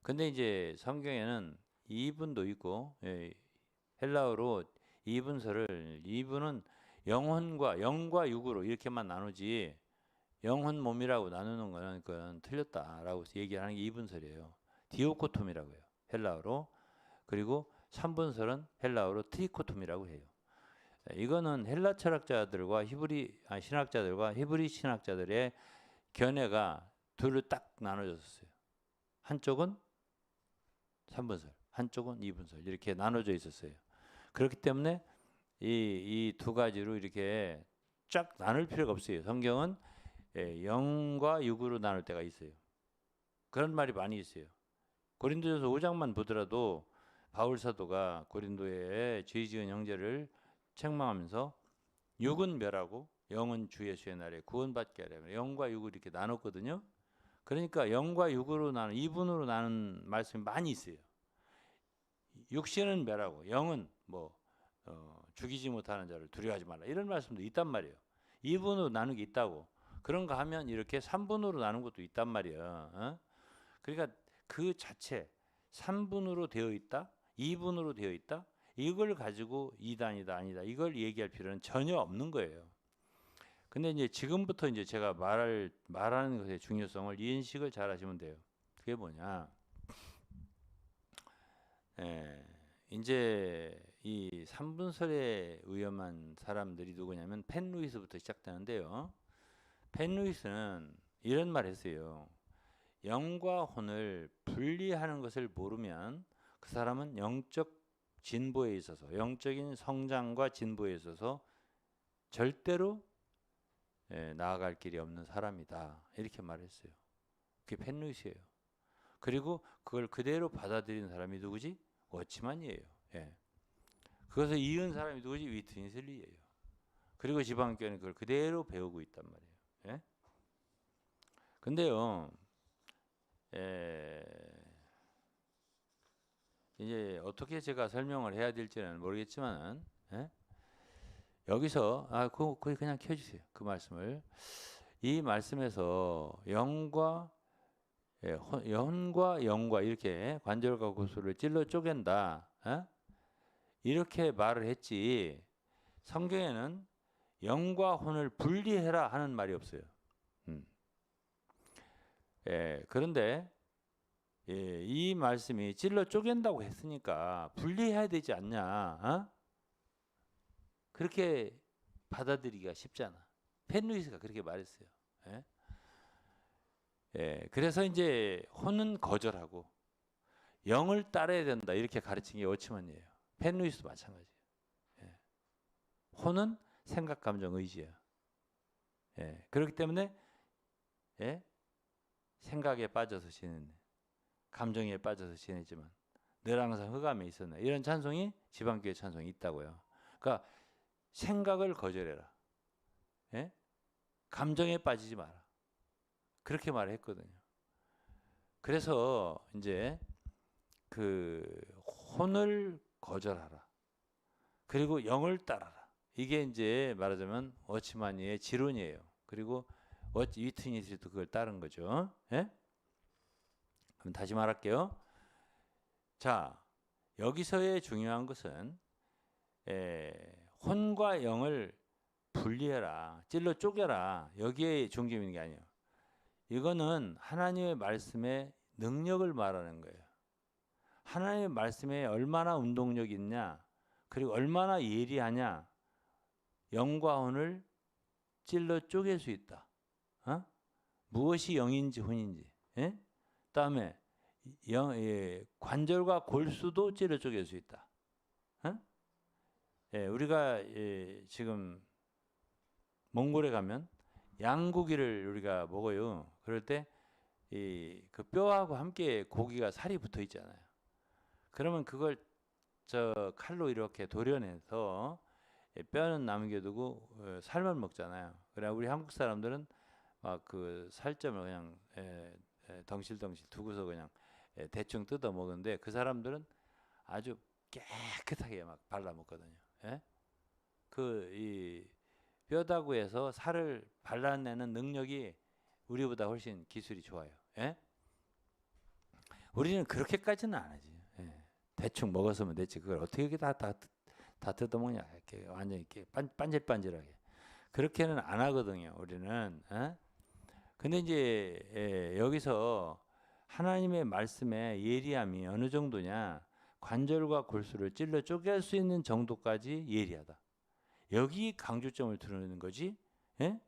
근데 이제 성경에는 2분도 있고 헬라어로 2분은 영과 육으로 이렇게만 나누지 영혼 몸이라고 나누는 거는 그건 틀렸다라고 얘기하는 게 2분설이에요. 디오코톰이라고 해요. 헬라어로. 그리고 3분설은 헬라어로 트리코톰이라고 해요. 이거는 헬라 철학자들과 신학자들과 히브리 신학자들의 견해가 둘로 딱 나눠졌어요. 한쪽은 3분설, 한쪽은 2분설 이렇게 나눠져 있었어요. 그렇기 때문에 이 두 가지로 이렇게 쫙 나눌 필요가 없어요. 성경은 영과 육으로 나눌 때가 있어요. 그런 말이 많이 있어요. 고린도전서 5장만 보더라도 바울 사도가 고린도에 죄 지은 형제를 책망하면서 육은 멸하고 영은 주 예수의 날에 구원받게 하려면 영과 육을 이렇게 나눴거든요. 그러니까 영과 육으로 나눈 이분으로 나눈 말씀이 많이 있어요. 육신은 멸하고 영은 죽이지 못하는 자를 두려워하지 말라 이런 말씀도 있단 말이에요. 이분으로 나눈 게 있다고. 그런가 하면 이렇게 3분으로 나눈 것도 있단 말이에요. 그러니까 그 자체 3분으로 되어 있다, 2분으로 되어 있다. 이걸 가지고 2단이다 아니다 이걸 얘기할 필요는 전혀 없는 거예요. 근데 이제 지금부터 이제 제가 말하는 것의 중요성을 인식을 잘 하시면 돼요. 그게 뭐냐? 이제 이 3분설에 위험한 사람들이 누구냐면 펜 루이스부터 시작되는데요. 펜 루이스는 이런 말 했어요. 영과 혼을 분리하는 것을 모르면 그 사람은 영적 진보에 있어서 영적인 성장과 진보에 있어서 절대로 나아갈 길이 없는 사람이다. 이렇게 말했어요. 그게 펜 루이스예요. 그리고 그걸 그대로 받아들인 사람이 누구지? 워치만이에요. 그것을 이은 사람이 누구지? 위트니슬리예요. 그리고 지방교회는 그걸 그대로 배우고 있단 말이에요. 근데요, 이제 어떻게 제가 설명을 해야 될지는 모르겠지만, 여기서 거기 그냥 켜주세요. 그 말씀을. 이 말씀에서 영과 영과 이렇게 관절과 골수를 찔러 쪼갠다. 이렇게 말을 했지. 성경에는 영과 혼을 분리해라 하는 말이 없어요. 그런데 이 말씀이 찔러 쪼갠다고 했으니까 분리해야 되지 않냐? 그렇게 받아들이기가 쉽잖아. 펜 루이스가 그렇게 말했어요. 그래서 이제 혼은 거절하고 영을 따라야 된다 이렇게 가르친 게 워치만이에요. 펜 루이스도 마찬가지예요. 혼은 생각, 감정, 의지야. 그렇기 때문에 생각에 빠져서 지냈네, 감정에 빠져서 지내지만 늘 항상 흑암에 있었네. 이런 찬송이 지방교회 찬송이 있다고요. 그러니까 생각을 거절해라. 감정에 빠지지 마라. 그렇게 말했거든요. 그래서 이제 그 혼을 거절하라. 그리고 영을 따라라. 이게 이제 말하자면 워치만이의 지론이에요. 그리고 위트니스도 그걸 따른 거죠. 그럼 다시 말할게요. 자, 여기서의 중요한 것은 혼과 영을 분리해라, 찔러 쪼개라. 여기에 중점 있는 게 아니에요. 이거는 하나님의 말씀의 능력을 말하는 거예요. 하나님의 말씀에 얼마나 운동력이 있냐, 그리고 얼마나 예리하냐, 영과 혼을 찔러 쪼갤 수 있다. 무엇이 영인지 혼인지. 다음에 관절과 골수도 찔러 쪼갤 수 있다. 우리가 지금 몽골에 가면 양고기를 우리가 먹어요. 그럴 때 그 뼈하고 함께 고기가 살이 붙어 있잖아요. 그러면 그걸 칼로 이렇게 도려내서 뼈는 남겨두고 살만 먹잖아요. 그래 우리 한국 사람들은 막 그 살점을 그냥 덩실덩실 두고서 그냥 대충 뜯어 먹는데 그 사람들은 아주 깨끗하게 막 발라 먹거든요. 이 뼈다구에서 살을 발라내는 능력이 우리보다 훨씬 기술이 좋아요. 우리는 그렇게까지는 안 하지. 대충 먹었으면 됐지. 그걸 어떻게 다 뜯어먹냐. 이렇게 완전 이렇게 반질반질하게. 그렇게는 안 하거든요. 우리는. 근데 이제 여기서 하나님의 말씀의 예리함이 어느 정도냐. 관절과 골수를 찔러 쪼갤 수 있는 정도까지 예리하다. 여기 강조점을 두는 거지. 예?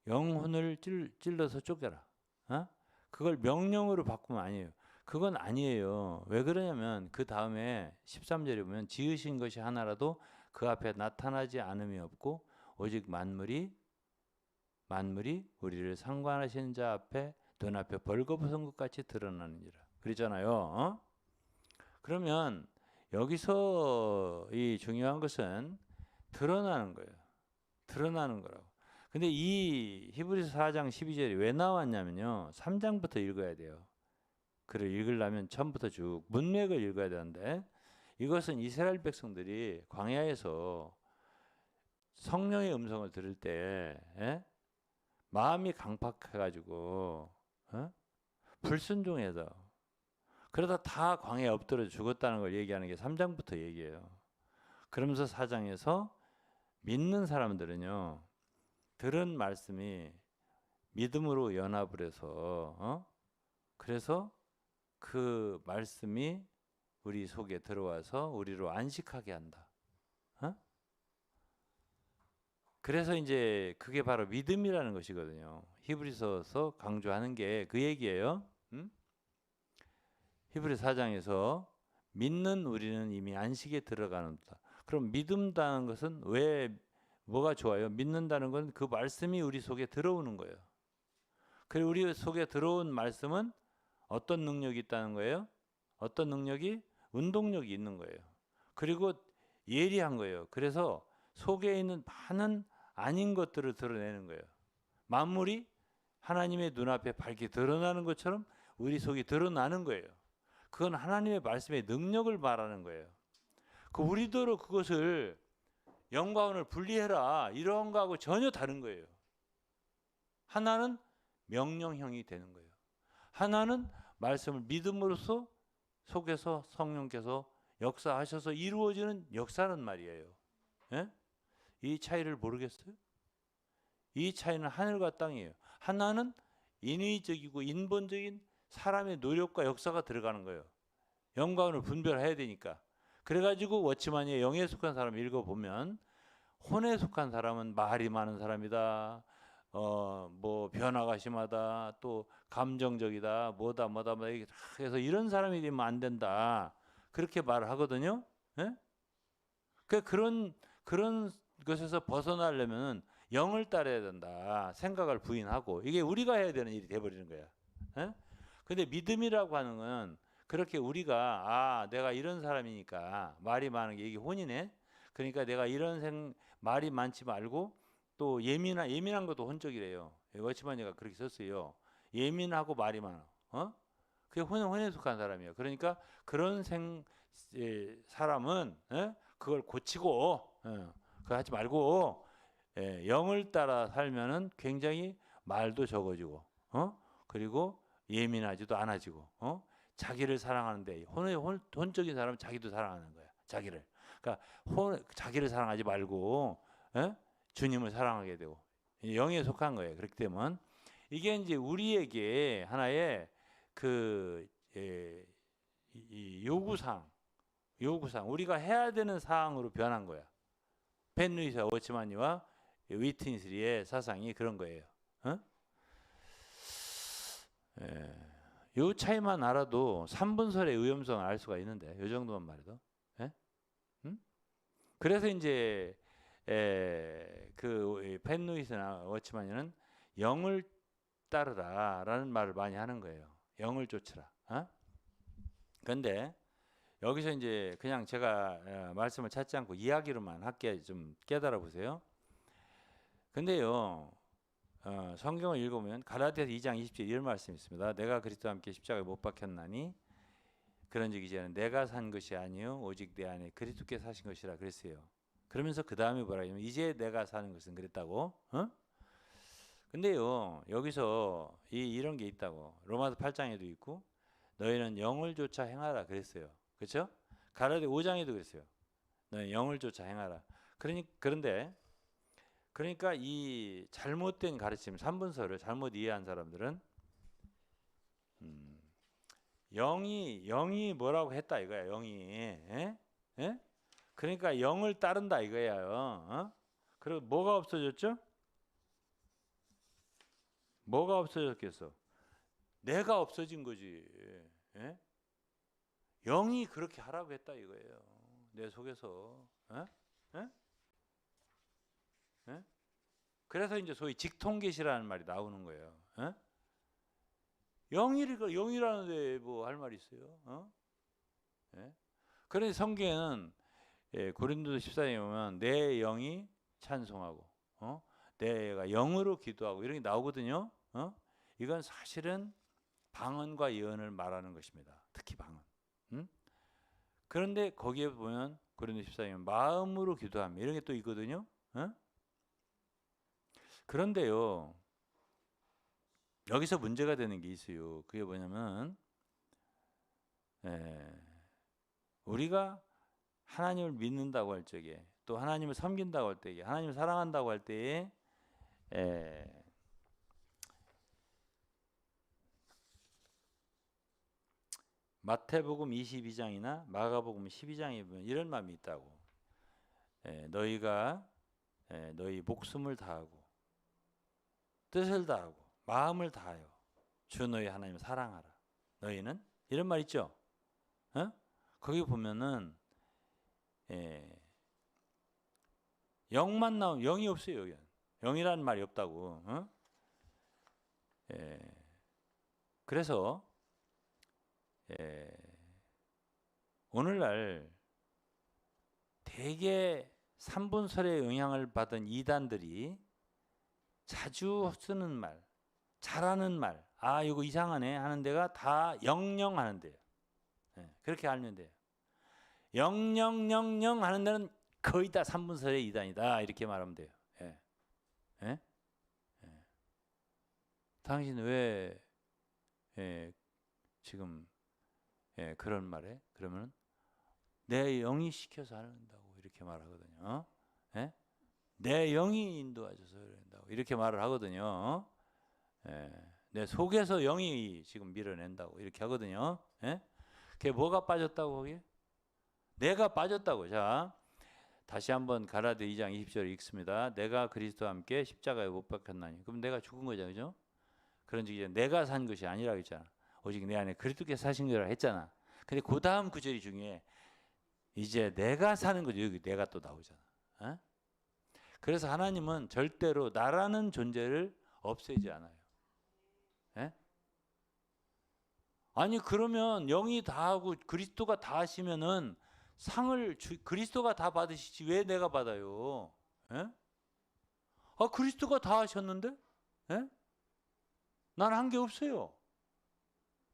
영혼을 찔러서 쪼개라. 어? 그걸 명령으로 바꾸면 아니에요. 그건 아니에요. 왜 그러냐면 그 다음에 13절에 보면 지으신 것이 하나라도 그 앞에 나타나지 않음이 없고 오직 만물이 우리를 상관하시는 자 앞에 눈앞에 벌거벗은 것 같이 드러나느니라. 그러잖아요. 어? 그러면 여기서 이 중요한 것은 드러나는 거예요. 드러나는 거라고. 근데 이 히브리서 4장 12절이 왜 나왔냐면요. 3장부터 읽어야 돼요. 글을 읽으려면 처음부터 쭉 문맥을 읽어야 되는데 이것은 이스라엘 백성들이 광야에서 성령의 음성을 들을 때 마음이 강팍해가지고 불순종해서 그러다 다 광야에 엎드려 죽었다는 걸 얘기하는 게 3장부터 얘기해요. 그러면서 4장에서 믿는 사람들은요. 들은 말씀이 믿음으로 연합을 해서 그래서 그 말씀이 우리 속에 들어와서 우리로 안식하게 한다. 그래서 이제 그게 바로 믿음이라는 것이거든요. 히브리서서 강조하는 게 그 얘기예요. 히브리 4장에서 믿는 우리는 이미 안식에 들어가는다. 그럼 믿음다는 것은 왜 뭐가 좋아요? 믿는다는 건 그 말씀이 우리 속에 들어오는 거예요. 그리고 우리 속에 들어온 말씀은 어떤 능력이 있다는 거예요? 어떤 능력이? 운동력이 있는 거예요. 그리고 예리한 거예요. 그래서 속에 있는 많은 아닌 것들을 드러내는 거예요. 만물이 하나님의 눈앞에 밝게 드러나는 것처럼 우리 속이 드러나는 거예요. 그건 하나님의 말씀의 능력을 말하는 거예요. 그 우리더러 그것을 영과 혼을 분리해라 이런 거하고 전혀 다른 거예요. 하나는 명령형이 되는 거예요. 하나는 말씀을 믿음으로써 속에서 성령께서 역사하셔서 이루어지는 역사는 말이에요. 예? 이 차이를 모르겠어요? 이 차이는 하늘과 땅이에요. 하나는 인위적이고 인본적인 사람의 노력과 역사가 들어가는 거예요. 영과 혼을 분별해야 되니까. 그래가지고 워치만이 영에 속한 사람 읽어보면 혼에 속한 사람은 말이 많은 사람이다. 뭐 변화가 심하다. 또 감정적이다. 뭐다 해서 이런 사람이 되면 안 된다. 그렇게 말을 하거든요. 예? 그런 것에서 벗어나려면 영을 따라야 된다. 생각을 부인하고 이게 우리가 해야 되는 일이 돼버리는 거야. 예? 근데 믿음이라고 하는 건 그렇게 우리가 내가 이런 사람이니까 말이 많은 게 이게 혼이네. 그러니까 내가 이런 말이 많지 말고 또 예민한 것도 혼적이래요. 워치만이가 그렇게 썼어요. 예민하고 말이 많아. 그게 혼에 속한 사람이에요. 그러니까 그런 사람은 그걸 고치고 그거 하지 말고 영을 따라 살면은 굉장히 말도 적어지고 그리고 예민하지도 않아지고 자기를 사랑하는데 혼적인 사람은 자기도 사랑하는 거야. 자기를. 그러니까 자기를 사랑하지 말고 주님을 사랑하게 되고 영에 속한 거예요. 그렇기 때문에 이게 이제 우리에게 하나의 그 이 요구사항 우리가 해야 되는 사항으로 변한 거야. 벤 루이스 워치만이와 위트니스리의 사상이 그런 거예요. 요 차이만 알아도 3분설의 의험성을 알 수가 있는데 요 정도만 말해도. 그래서 이제 벤 루이스나 워치만이는 영을 따르라라는 말을 많이 하는 거예요. 영을 쫓으라. 그런데 여기서 이제 그냥 제가 말씀을 찾지 않고 이야기로만 할게 좀 깨달아 보세요. 근데요. 성경을 읽으면 갈라디아서 2장 20절 이런 말씀이 있습니다. 내가 그리스도와 함께 십자가에 못 박혔나니 그런즉 이제는 내가 산 것이 아니요 오직 내 안에 그리스도께서 사신 것이라 그랬어요. 그러면서 그 다음에 뭐라 하냐면 이제 내가 사는 것은 그랬다고. 근데요 여기서 이런 게 있다고. 로마서 8장에도 있고 너희는 영을 쫓아 행하라 그랬어요. 그렇죠? 갈라디아 5장에도 그랬어요. 너희 영을 쫓아 행하라. 그러니까 이 잘못된 가르침 3분설을 잘못 이해한 사람들은 영이 뭐라고 했다 이거야. 영이 그러니까 영을 따른다 이거예요. 어? 그리고 뭐가 없어졌죠? 뭐가 없어졌겠어? 내가 없어진 거지. 예? 영이 그렇게 하라고 했다 이거예요. 내 속에서. 예? 예? 예? 그래서 이제 소위 직통계시라는 말이 나오는 거예요. 예? 영이라는데 뭐 할 말이 있어요? 어? 예? 그래서 성경에는 고린도서 14장에 보면 내 영이 찬송하고 내가 영으로 기도하고 이런 게 나오거든요. 이건 사실은 방언과 예언을 말하는 것입니다. 특히 방언. 그런데 거기에 보면 고린도 14장에 마음으로 기도하며 이런 게 또 있거든요. 그런데요. 여기서 문제가 되는 게 있어요. 그게 뭐냐면 우리가 하나님을 믿는다고 할 적에 또 하나님을 섬긴다고 할 때에 하나님을 사랑한다고 할 때에 마태복음 22장이나 마가복음 12장에 보면 이런 마음이 있다고. 너희가 너희 목숨을 다하고 뜻을 다하고 마음을 다하여 주 너희 하나님을 사랑하라. 너희는 이런 말 있죠. 거기 보면은 영만 나오면 영이 없어요. 여기는 영이라는 말이 없다고. 그래서 오늘날 대개 삼분설의 영향을 받은 이단들이 자주 쓰는 말, 잘하는 말, 아 이거 이상하네 하는 데가 다 영영 하는 데예요. 그렇게 알면 돼요. 영영영영 하는 데는 거의 다 삼분설의 이단이다 이렇게 말하면 돼요. 당신 왜 지금 그런 말에 그러면 내 영이 시켜서 한다고 이렇게 말하거든요. 내 영이 인도하셔서 그런다고 이렇게 말을 하거든요. 내 속에서 영이 지금 밀어낸다고 이렇게 하거든요. 그게 뭐가 빠졌다고 거기에? 내가 빠졌다고. 자, 다시 한번 가라데 2장 20절 읽습니다. 내가 그리스도와 함께 십자가에 못 박혔나니. 그럼 내가 죽은 거죠, 그죠? 그런즉 이제 내가 산 것이 아니라고 했잖아. 오직 내 안에 그리스도께서 사신 거라 했잖아. 근데 그 다음 구절이 중요해. 이제 내가 사는 거죠. 여기 내가 또 나오잖아. 그래서 하나님은 절대로 나라는 존재를 없애지 않아요. 아니 그러면 영이 다 하고 그리스도가 다 하시면은 상을 그리스도가 다 받으시지 왜 내가 받아요? 아 그리스도가 다 하셨는데? 난 한 게 없어요.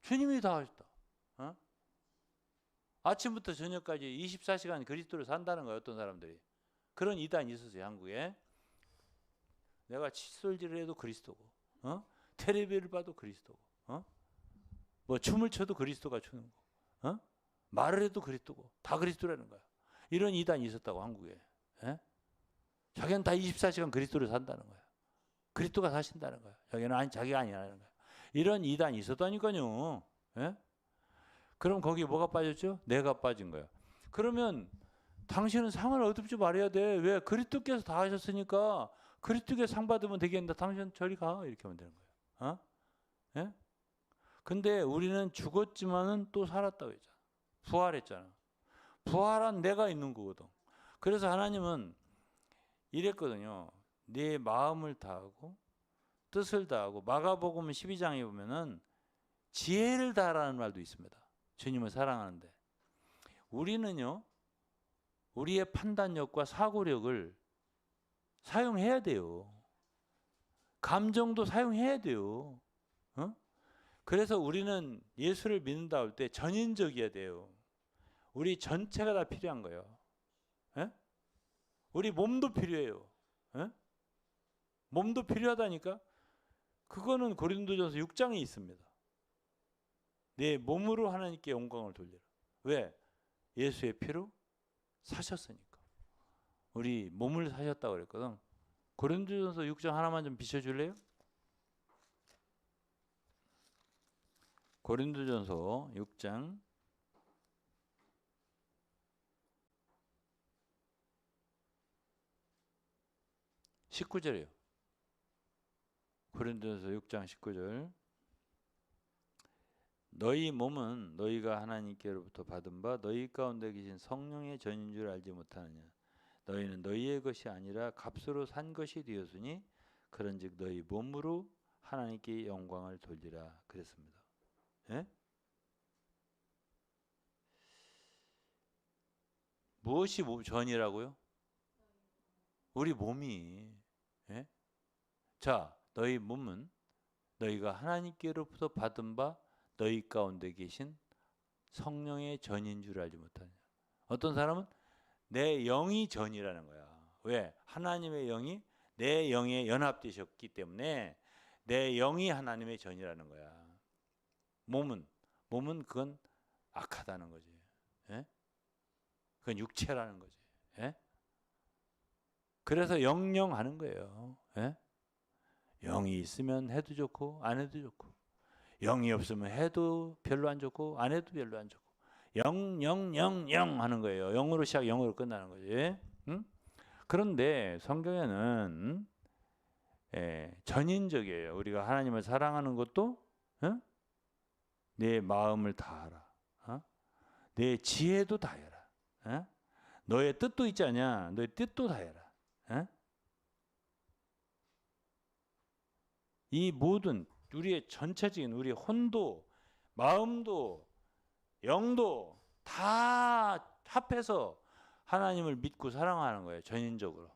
주님이 다 하셨다. 아침부터 저녁까지 24시간 그리스도를 산다는 거예요. 어떤 사람들이. 그런 이단이 있었어요. 한국에. 내가 칫솔질을 해도 그리스도고 텔레비를 봐도 그리스도고 뭐 춤을 춰도 그리스도가 추는 거 말을 해도 그리스도고 다 그리스도라는 거야. 이런 이단이 있었다고 한국에. 자기는 다 24시간 그리스도를 산다는 거야. 그리스도가 사신다는 거야. 자기는 아니 자기가 아니라는 거야. 이런 이단이 있었다니까요. 그럼 거기에 뭐가 빠졌죠? 내가 빠진 거야. 그러면 당신은 상을 얻지 말아야 돼. 왜? 그리스도께서 다 하셨으니까 그리스도께 상 받으면 되겠는데 당신 저리 가. 이렇게 하면 되는 거예요. 근데 우리는 죽었지만은 또 살았다고 했잖아. 부활했잖아. 부활한 내가 있는 거거든. 그래서 하나님은 이랬거든요. 네 마음을 다하고 뜻을 다하고 마가복음 12장에 보면은 지혜를 다하라는 말도 있습니다. 주님을 사랑하는데 우리는요. 우리의 판단력과 사고력을 사용해야 돼요. 감정도 사용해야 돼요. 그래서 우리는 예수를 믿는다 할 때 전인적이어야 돼요. 우리 전체가 다 필요한 거예요. 우리 몸도 필요해요. 몸도 필요하다니까? 그거는 고린도전서 6장에 있습니다. 내 몸으로 하나님께 영광을 돌리라. 왜? 예수의 피로 사셨으니까. 우리 몸을 사셨다고 그랬거든. 고린도전서 6장 하나만 좀 비춰줄래요? 고린도전서 6장 19절이에요. 고린도전서 6장 19절. 너희 몸은 너희가 하나님께로부터 받은 바 너희 가운데 계신 성령의 전인 줄 알지 못하느냐. 너희는 너희의 것이 아니라 값으로 산 것이 되었으니 그런즉 너희 몸으로 하나님께 영광을 돌리라 그랬습니다. 예? 무엇이 전이라고요? 우리 몸이. 예? 자, 너희 몸은 너희가 하나님께로부터 받은 바 너희 가운데 계신 성령의 전인 줄 알지 못하냐. 어떤 사람은 내 영이 전이라는 거야. 왜? 하나님의 영이 내 영에 연합되셨기 때문에 내 영이 하나님의 전이라는 거야. 몸은 그건 악하다는 거지. 예? 그건 육체라는 거지. 예? 그래서 영영하는 거예요. 예? 영이 있으면 해도 좋고 안 해도 좋고, 영이 없으면 해도 별로 안 좋고 안 해도 별로 안 좋고, 영 하는 거예요. 영으로 시작, 영으로 끝나는 거지. 응? 그런데 성경에는 전인적이에요. 우리가 하나님을 사랑하는 것도 내 마음을 다하라. 내 지혜도 다해라. 너의 뜻도 있지 않냐? 너의 뜻도 다해라. 이 모든 우리의 전체적인 우리의 혼도, 마음도, 영도 다 합해서 하나님을 믿고 사랑하는 거예요. 전인적으로.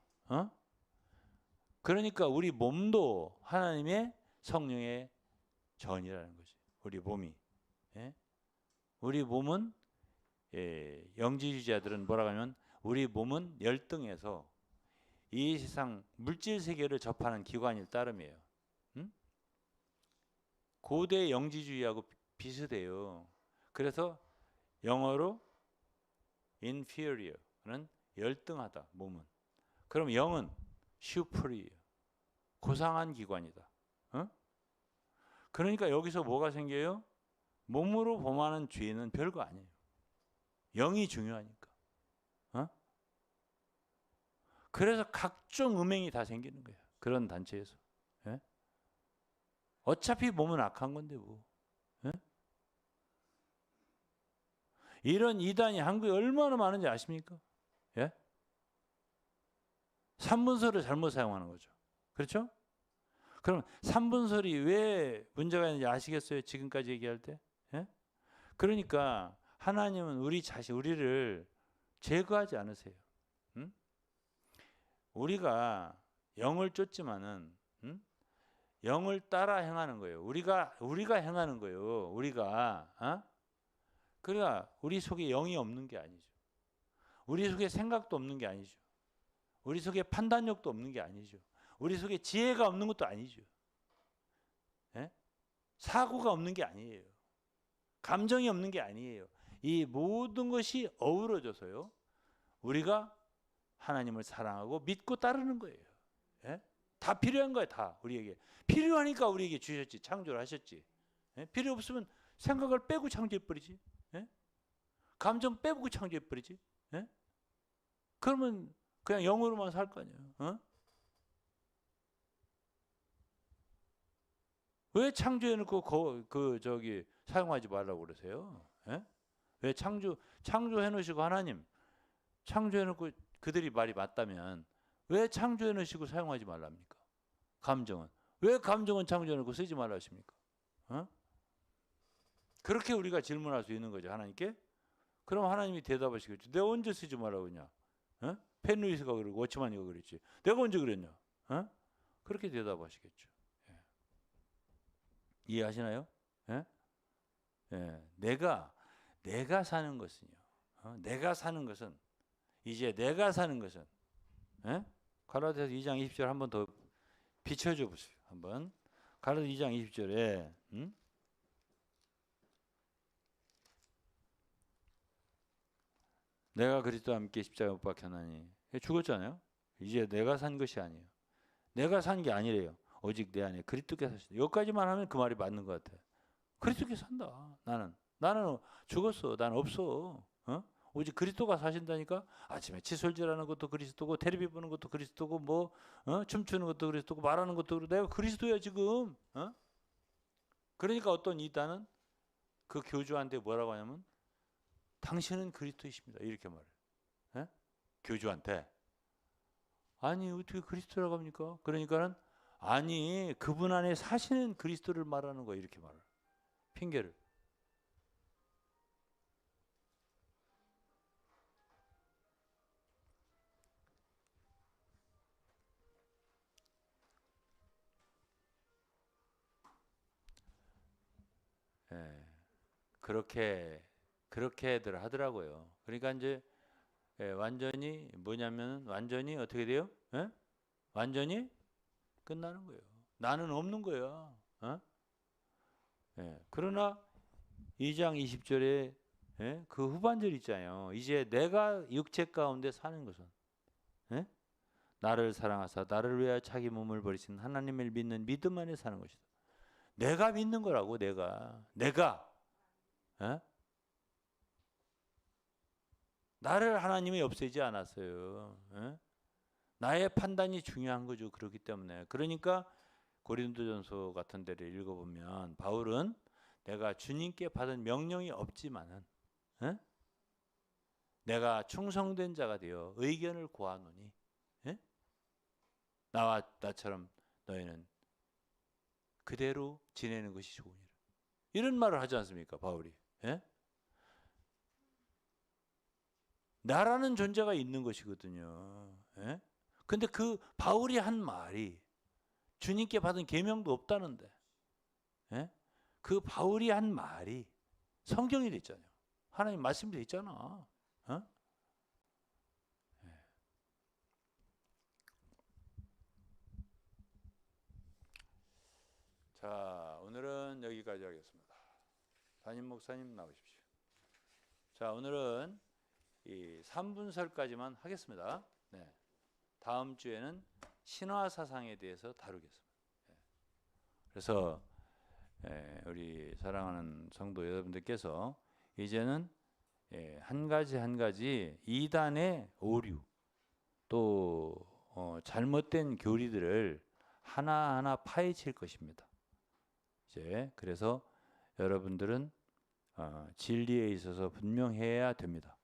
그러니까 우리 몸도 하나님의 성령의 전이라는 거지. 우리 몸이. 우리 몸은 영지주의자들은 뭐라고 하면 우리 몸은 열등해서 이 세상 물질 세계를 접하는 기관일 따름이에요. 고대 영지주의하고 비슷해요. 그래서 영어로 inferior는 열등하다, 몸은. 그럼 영은 superior, 고상한 기관이다. 그러니까 여기서 뭐가 생겨요? 몸으로 범하는 죄는 별거 아니에요. 영이 중요하니까. 그래서 각종 음행이 다 생기는 거예요. 그런 단체에서. 어차피 몸은 악한 건데 뭐. 이런 이단이 한국에 얼마나 많은지 아십니까? 예? 삼분설을 잘못 사용하는 거죠. 그렇죠? 그럼 삼분설이 왜 문제가 있는지 아시겠어요? 지금까지 얘기할 때? 예? 그러니까 하나님은 우리를 제거하지 않으세요. 우리가 영을 쫓지만은 영을 따라 행하는 거예요. 우리가 행하는 거예요. 우리가. 그러니까 우리 속에 영이 없는 게 아니죠. 우리 속에 생각도 없는 게 아니죠. 우리 속에 판단력도 없는 게 아니죠. 우리 속에 지혜가 없는 것도 아니죠. 예? 사고가 없는 게 아니에요. 감정이 없는 게 아니에요. 이 모든 것이 어우러져서요, 우리가 하나님을 사랑하고 믿고 따르는 거예요. 예? 다 필요한 거예요. 다 우리에게 필요하니까 우리에게 주셨지, 창조를 하셨지. 예? 필요 없으면 생각을 빼고 창조해버리지. 예? 감정 빼고 창조해버리지. 예? 그러면 그냥 영으로만 살 거 아니에요. 왜 창조해놓고 사용하지 말라고 그러세요? 예? 왜 창조해놓으시고 하나님 창조해놓고 그들이 말이 맞다면 왜 창조해놓으시고 사용하지 말랍니까? 감정은 왜 감정은 창조해놓고 쓰지 말라 하십니까? 그렇게 우리가 질문할 수 있는 거죠, 하나님께. 그럼 하나님이 대답하시겠죠. 내가 언제 쓰지 말라고 그러냐? 펜루이스가 그러고 워치만이가 그랬지. 내가 언제 그랬냐? 그렇게 대답하시겠죠. 예. 이해하시나요? 예? 예. 내가 사는 것은요. 내가 사는 것은 예? 갈라디아서 2장 20절 한 번 더 비춰줘 보세요. 한번 갈라디아서 2장 20절에 내가 그리스도와 함께 십자가에 못 박혔나니 죽었잖아요. 이제 내가 산 것이 아니에요. 내가 산 게 아니래요. 오직 내 안에 그리스도께서 사신다. 여기까지만 하면 그 말이 맞는 것 같아요. 그리스도께서 산다. 나는 죽었어. 나는 없어. 오직 그리스도가 사신다니까. 아침에 칫솔질하는 것도 그리스도고, 텔레비 보는 것도 그리스도고, 뭐 춤추는 것도 그리스도고, 말하는 것도 그리스도. 내가 그리스도야 지금. 그러니까 어떤 이단은 그 교주한테 뭐라고 하냐면 당신은 그리스도이십니다 이렇게 말해. 교주한테. 아니 어떻게 그리스도라고 합니까? 그러니까는 아니 그분 안에 사시는 그리스도를 말하는 거야 이렇게 말을. 핑계를. 예, 그렇게들 하더라고요. 그러니까 이제 완전히 뭐냐면 완전히 어떻게 돼요? 완전히 끝나는 거예요. 나는 없는 거야. 그러나 2장 20절에 그 후반절 있잖아요. 이제 내가 육체 가운데 사는 것은 나를 사랑하사 나를 위하여 자기 몸을 버리신 하나님을 믿는 믿음 안에 사는 것이다. 내가 믿는 거라고. 내가 나를 하나님이 없애지 않았어요. 나의 판단이 중요한 거죠. 그렇기 때문에. 그러니까 고린도전서 같은 데를 읽어보면 바울은 내가 주님께 받은 명령이 없지만은 내가 충성된 자가 되어 의견을 고하노니 나와 나처럼 너희는 그대로 지내는 것이 좋으니라. 이런 말을 하지 않습니까? 바울이. 나라는 존재가 있는 것이거든요. 근데 그 바울이 한 말이 주님께 받은 계명도 없다는데 그 바울이 한 말이 성경이 됐잖아요. 하나님 말씀이 됐잖아. 자, 오늘은 여기까지 하겠습니다. 담임 목사님 나오십시오. 자, 오늘은 이 3분설까지만 하겠습니다. 네. 다음 주에는 신화 사상에 대해서 다루겠습니다. 그래서 우리 사랑하는 성도 여러분들께서 이제는 한 가지 이단의 오류 또 잘못된 교리들을 하나하나 파헤칠 것입니다. 이제 그래서 여러분들은 진리에 있어서 분명해야 됩니다.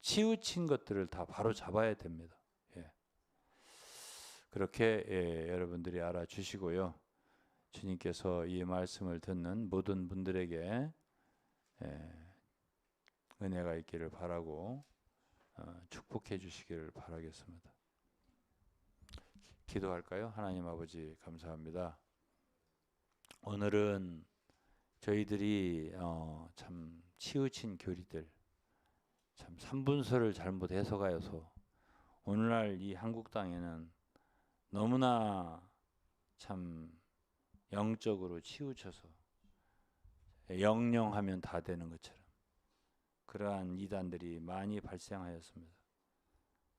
치우친 것들을 다 바로 잡아야 됩니다. 그렇게 여러분들이 알아주시고요. 주님께서 이 말씀을 듣는 모든 분들에게 은혜가 있기를 바라고 축복해 주시기를 바라겠습니다. 기도할까요? 하나님 아버지 감사합니다. 오늘은 저희들이 참 치우친 교리들, 참 삼분서를 잘못 해석하여서 오늘날 이 한국 땅에는 너무나 참 영적으로 치우쳐서 영영하면 다 되는 것처럼 그러한 이단들이 많이 발생하였습니다.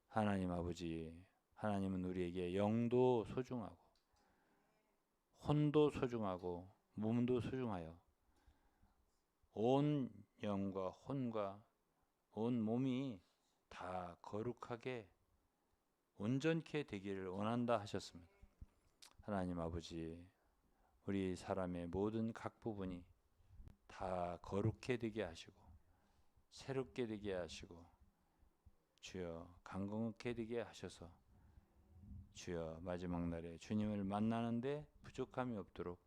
하나님 아버지, 하나님은 우리에게 영도 소중하고 혼도 소중하고 몸도 소중하여 온 영과 혼과 온 몸이 다 거룩하게 온전케 되기를 원한다 하셨습니다. 하나님 아버지, 우리 사람의 모든 각 부분이 다 거룩해 되게 하시고 새롭게 되게 하시고 주여 강건케 되게 하셔서 주여 마지막 날에 주님을 만나는데 부족함이 없도록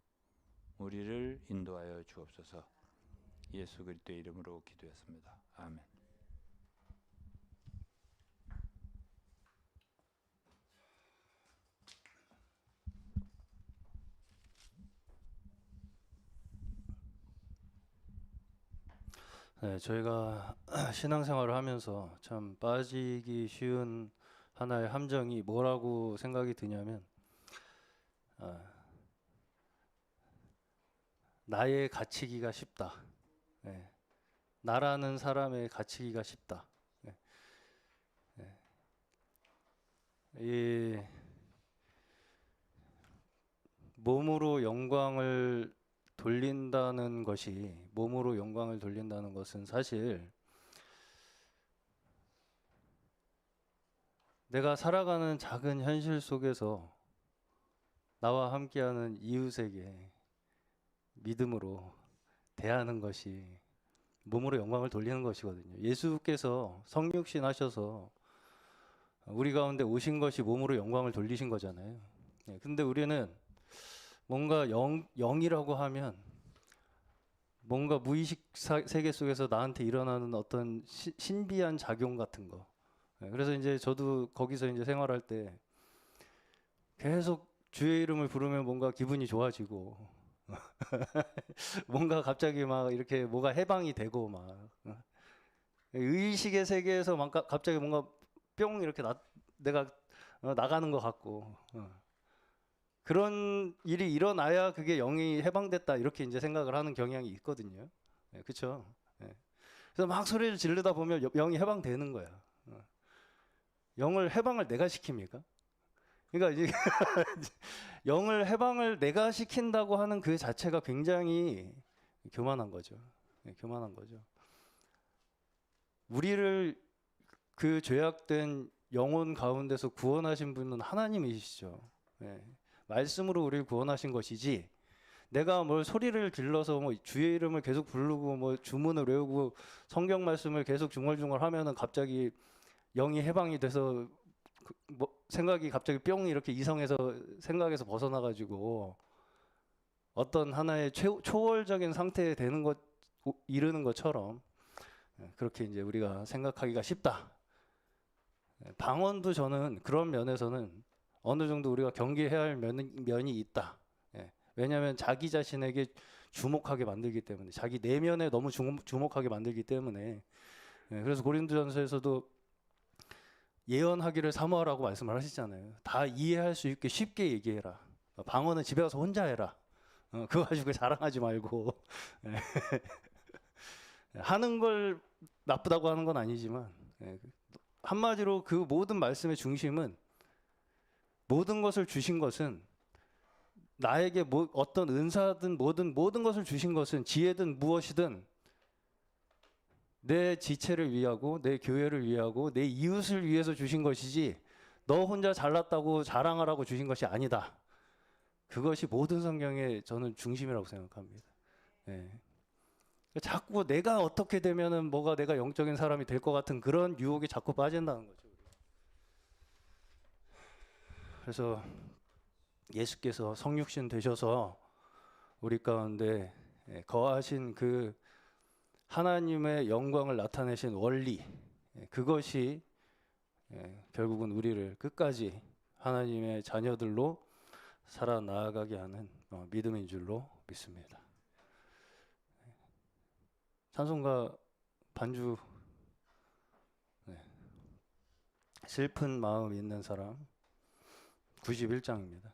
우리를 인도하여 주옵소서. 예수 그리스도의 이름으로 기도했습니다. 아멘. 네, 저희가 신앙생활을 하면서 참 빠지기 쉬운 하나의 함정이 뭐라고 생각이 드냐면 나의 갇히기가 쉽다. 네, 나라는 사람의 갇히기가 쉽다. 네, 네. 이 몸으로 영광을 돌린다는 것이, 몸으로 영광을 돌린다는 것은 사실 내가 살아가는 작은 현실 속에서 나와 함께하는 이웃에게 믿음으로 대하는 것이 몸으로 영광을 돌리는 것이거든요. 예수께서 성육신 하셔서 우리 가운데 오신 것이 몸으로 영광을 돌리신 거잖아요. 근데 우리는 뭔가 영이라고 하면 뭔가 무의식 세계 속에서 나한테 일어나는 어떤 신비한 작용 같은 거. 그래서 이제 저도 거기서 이제 생활할 때 계속 주의 이름을 부르면 뭔가 기분이 좋아지고 뭔가 갑자기 막 이렇게 뭐가 해방이 되고 막 의식의 세계에서 막 갑자기 뭔가 뿅 이렇게 내가 나가는 것 같고 그런 일이 일어나야 그게 영이 해방됐다 이렇게 이제 생각을 하는 경향이 있거든요. 그렇죠? 그래서 막 소리를 지르다 보면 영이 해방되는 거야. 영을 해방을 내가 시킵니까? 그러니까 이제 영을 해방을 내가 시킨다고 하는 그 자체가 굉장히 교만한 거죠. 교만한 거죠. 우리를 그 죄악된 영혼 가운데서 구원하신 분은 하나님이시죠. 말씀으로 우리를 구원하신 것이지, 내가 뭘 소리를 질러서 뭐 주의 이름을 계속 부르고 뭐 주문을 외우고 성경 말씀을 계속 중얼중얼 하면은 갑자기 영이 해방이 돼서 뭐 생각이 갑자기 뿅 이렇게 이성에서 생각에서 벗어나 가지고 어떤 하나의 초월적인 상태에 되는 것 이르는 것처럼 그렇게 이제 우리가 생각하기가 쉽다. 방언도 저는 그런 면에서는 어느 정도 우리가 경계해야 할 면이 있다. 왜냐하면 자기 자신에게 주목하게 만들기 때문에, 자기 내면에 너무 주목하게 만들기 때문에. 그래서 고린도전서에서도 예언하기를 사모하라고 말씀을 하시잖아요. 다 이해할 수 있게 쉽게 얘기해라. 방언은 집에 가서 혼자 해라. 그거 가지고 자랑하지 말고. 하는 걸 나쁘다고 하는 건 아니지만, 한마디로 그 모든 말씀의 중심은, 모든 것을 주신 것은, 나에게 어떤 은사든 모든 것을 주신 것은, 지혜든 무엇이든 내 지체를 위하고 내 교회를 위하고 내 이웃을 위해서 주신 것이지 너 혼자 잘났다고 자랑하라고 주신 것이 아니다. 그것이 모든 성경의 저는 중심이라고 생각합니다. 자꾸 내가 어떻게 되면은 뭐가 내가 영적인 사람이 될 것 같은 그런 유혹에 자꾸 빠진다는 거죠. 그래서 예수께서 성육신 되셔서 우리 가운데 거하신 그 하나님의 영광을 나타내신 원리, 그것이 결국은 우리를 끝까지 하나님의 자녀들로 살아나가게 하는 믿음인 줄로 믿습니다. 찬송가 반주, 슬픈 마음 있는 사람 91장입니다.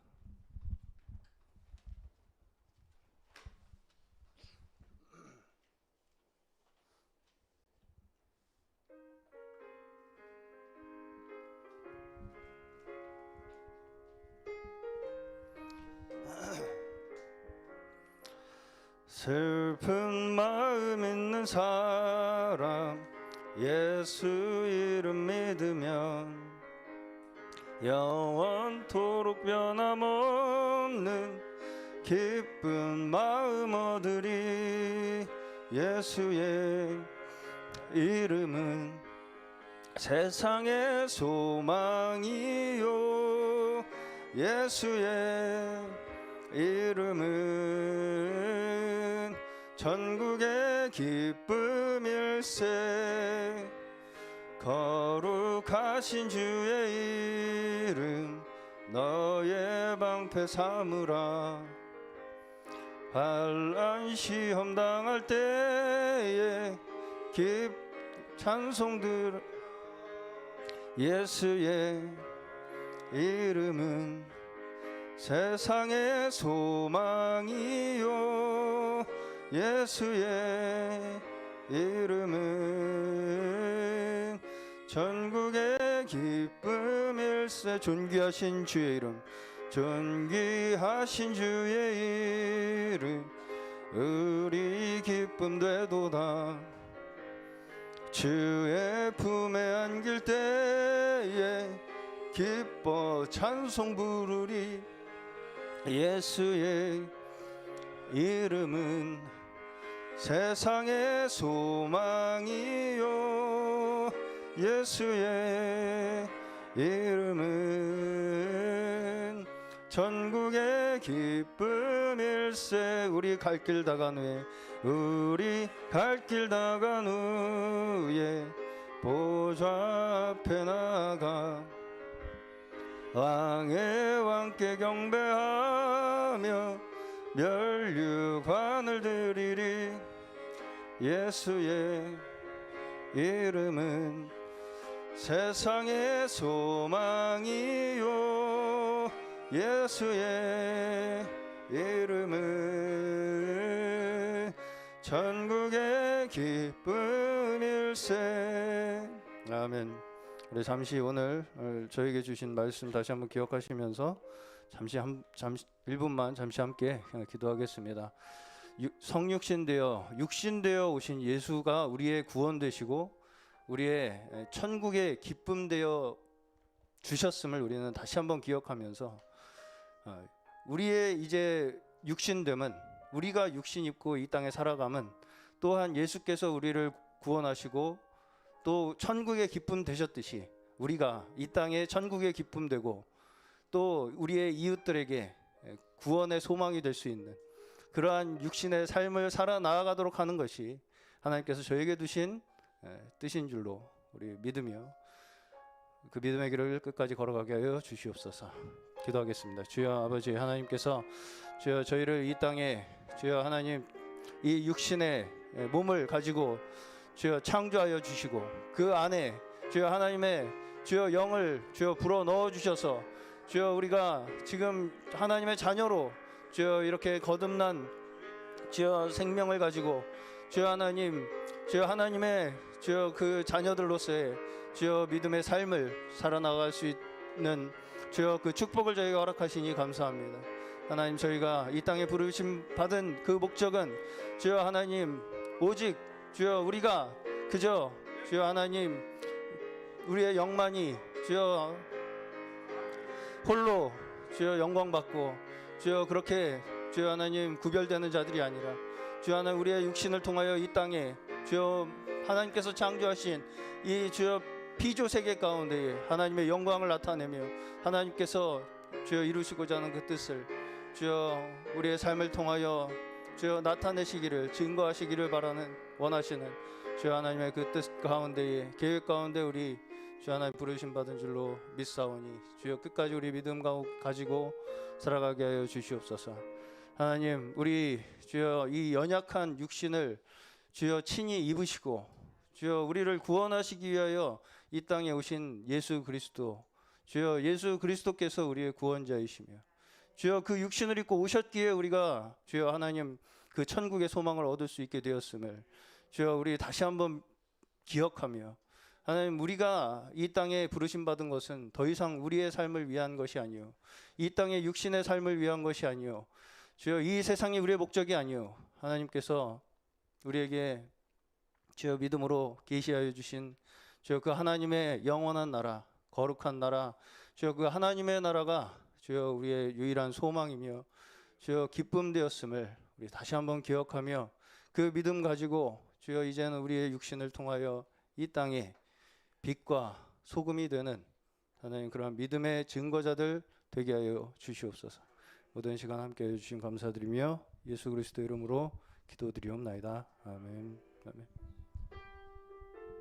슬픈 마음 있는 사람 예수 이름 믿으면 영원토록 변함없는 기쁜 마음 얻으리. 예수의 이름은 세상의 소망이요 예수의 이름은 전국의 기쁨일세. 거룩하신 주의 이름 너의 방패 삼으라. 환난 시험 당할 때에 찬송들 예수의 이름은 세상의 소망이요 예수의 이름은 전국의 기쁨일세. 존귀하신 주의 이름, 존귀하신 주의 이름 우리 기쁨 되도다. 주의 품에 안길 때에 기뻐 찬송 부르리. 예수의 이름은 세상의 소망이요. 예수의 이름은 전국의 기쁨일세. 우리 갈 길 다간 후에, 우리 갈 길 다간 후에 보좌 앞에 나가 왕의 왕께 경배하며 면류관을 드리리. 예수의 이름은 세상의 소망이요. 예수의 이름은 전국의 기쁨일세. 아멘. 우리 잠시 오늘 저에게 주신 말씀 다시 한번 기억하시면서 잠시 1분만 잠시 함께 기도하겠습니다. 성육신 되어 오신 예수가 우리의 구원 되시고 우리의 천국의 기쁨 되어 주셨음을 우리는 다시 한번 기억하면서 우리의 이제 육신됨은, 우리가 육신 입고 이 땅에 살아감은 또한 예수께서 우리를 구원하시고 또 천국의 기쁨 되셨듯이 우리가 이 땅에 천국의 기쁨 되고 또 우리의 이웃들에게 구원의 소망이 될 수 있는 그러한 육신의 삶을 살아 나아가도록 하는 것이 하나님께서 저에게 두신 뜻인 줄로 우리 믿으며 그 믿음의 길을 끝까지 걸어가게 하여 주시옵소서. 기도하겠습니다. 주여 아버지 하나님께서 주여 저희를 이 땅에 주여 하나님 이 육신의 몸을 가지고 주여 창조하여 주시고 그 안에 주여 하나님의 주여 영을 주여 불어 넣어 주셔서 주여 우리가 지금 하나님의 자녀로 주여 이렇게 거듭난 주여 생명을 가지고 주여 하나님 주여 하나님의 주여 그 자녀들로서의 주여 믿음의 삶을 살아나갈 수 있는 주여 그 축복을 저희가 허락하시니 감사합니다. 하나님 저희가 이 땅에 부르심 받은 그 목적은 주여 하나님 오직 주여 우리가 그저 주여 하나님 우리의 영만이 주여 홀로 주여 영광 받고 주여 그렇게 주여 하나님 구별되는 자들이 아니라 주여 하나님 우리의 육신을 통하여 이 땅에 주여 하나님께서 창조하신 이 주여 피조 세계 가운데 하나님의 영광을 나타내며 하나님께서 주여 이루시고자 하는 그 뜻을 주여 우리의 삶을 통하여 주여 나타내시기를 증거하시기를 바라는 원하시는 주여 하나님의 그 뜻 가운데에 계획 가운데 우리 주여 하나님 부르심 받은 줄로 믿사오니 주여 끝까지 우리 믿음 가지고 살아가게 하여 주시옵소서. 하나님 우리 주여 이 연약한 육신을 주여 친히 입으시고 주여 우리를 구원하시기 위하여 이 땅에 오신 예수 그리스도 주여 예수 그리스도께서 우리의 구원자이시며 주여 그 육신을 입고 오셨기에 우리가 주여 하나님 그 천국의 소망을 얻을 수 있게 되었음을 주여 우리 다시 한번 기억하며 하나님 우리가 이 땅에 부르심 받은 것은 더 이상 우리의 삶을 위한 것이 아니요 이 땅의 육신의 삶을 위한 것이 아니요 주여 이 세상이 우리의 목적이 아니요 하나님께서 우리에게 주여 믿음으로 계시하여 주신 주여 그 하나님의 영원한 나라 거룩한 나라 주여 그 하나님의 나라가 주여 우리의 유일한 소망이며 주여 기쁨 되었음을 우리 다시 한번 기억하며 그 믿음 가지고 주여 이제는 우리의 육신을 통하여 이 땅에 빛과 소금이 되는 하나님 그러한 믿음의 증거자들 되게 하여 주시옵소서. 모든 시간 함께 해주신 감사드리며 예수 그리스도 이름으로 기도드리옵나이다. 아멘. 아멘.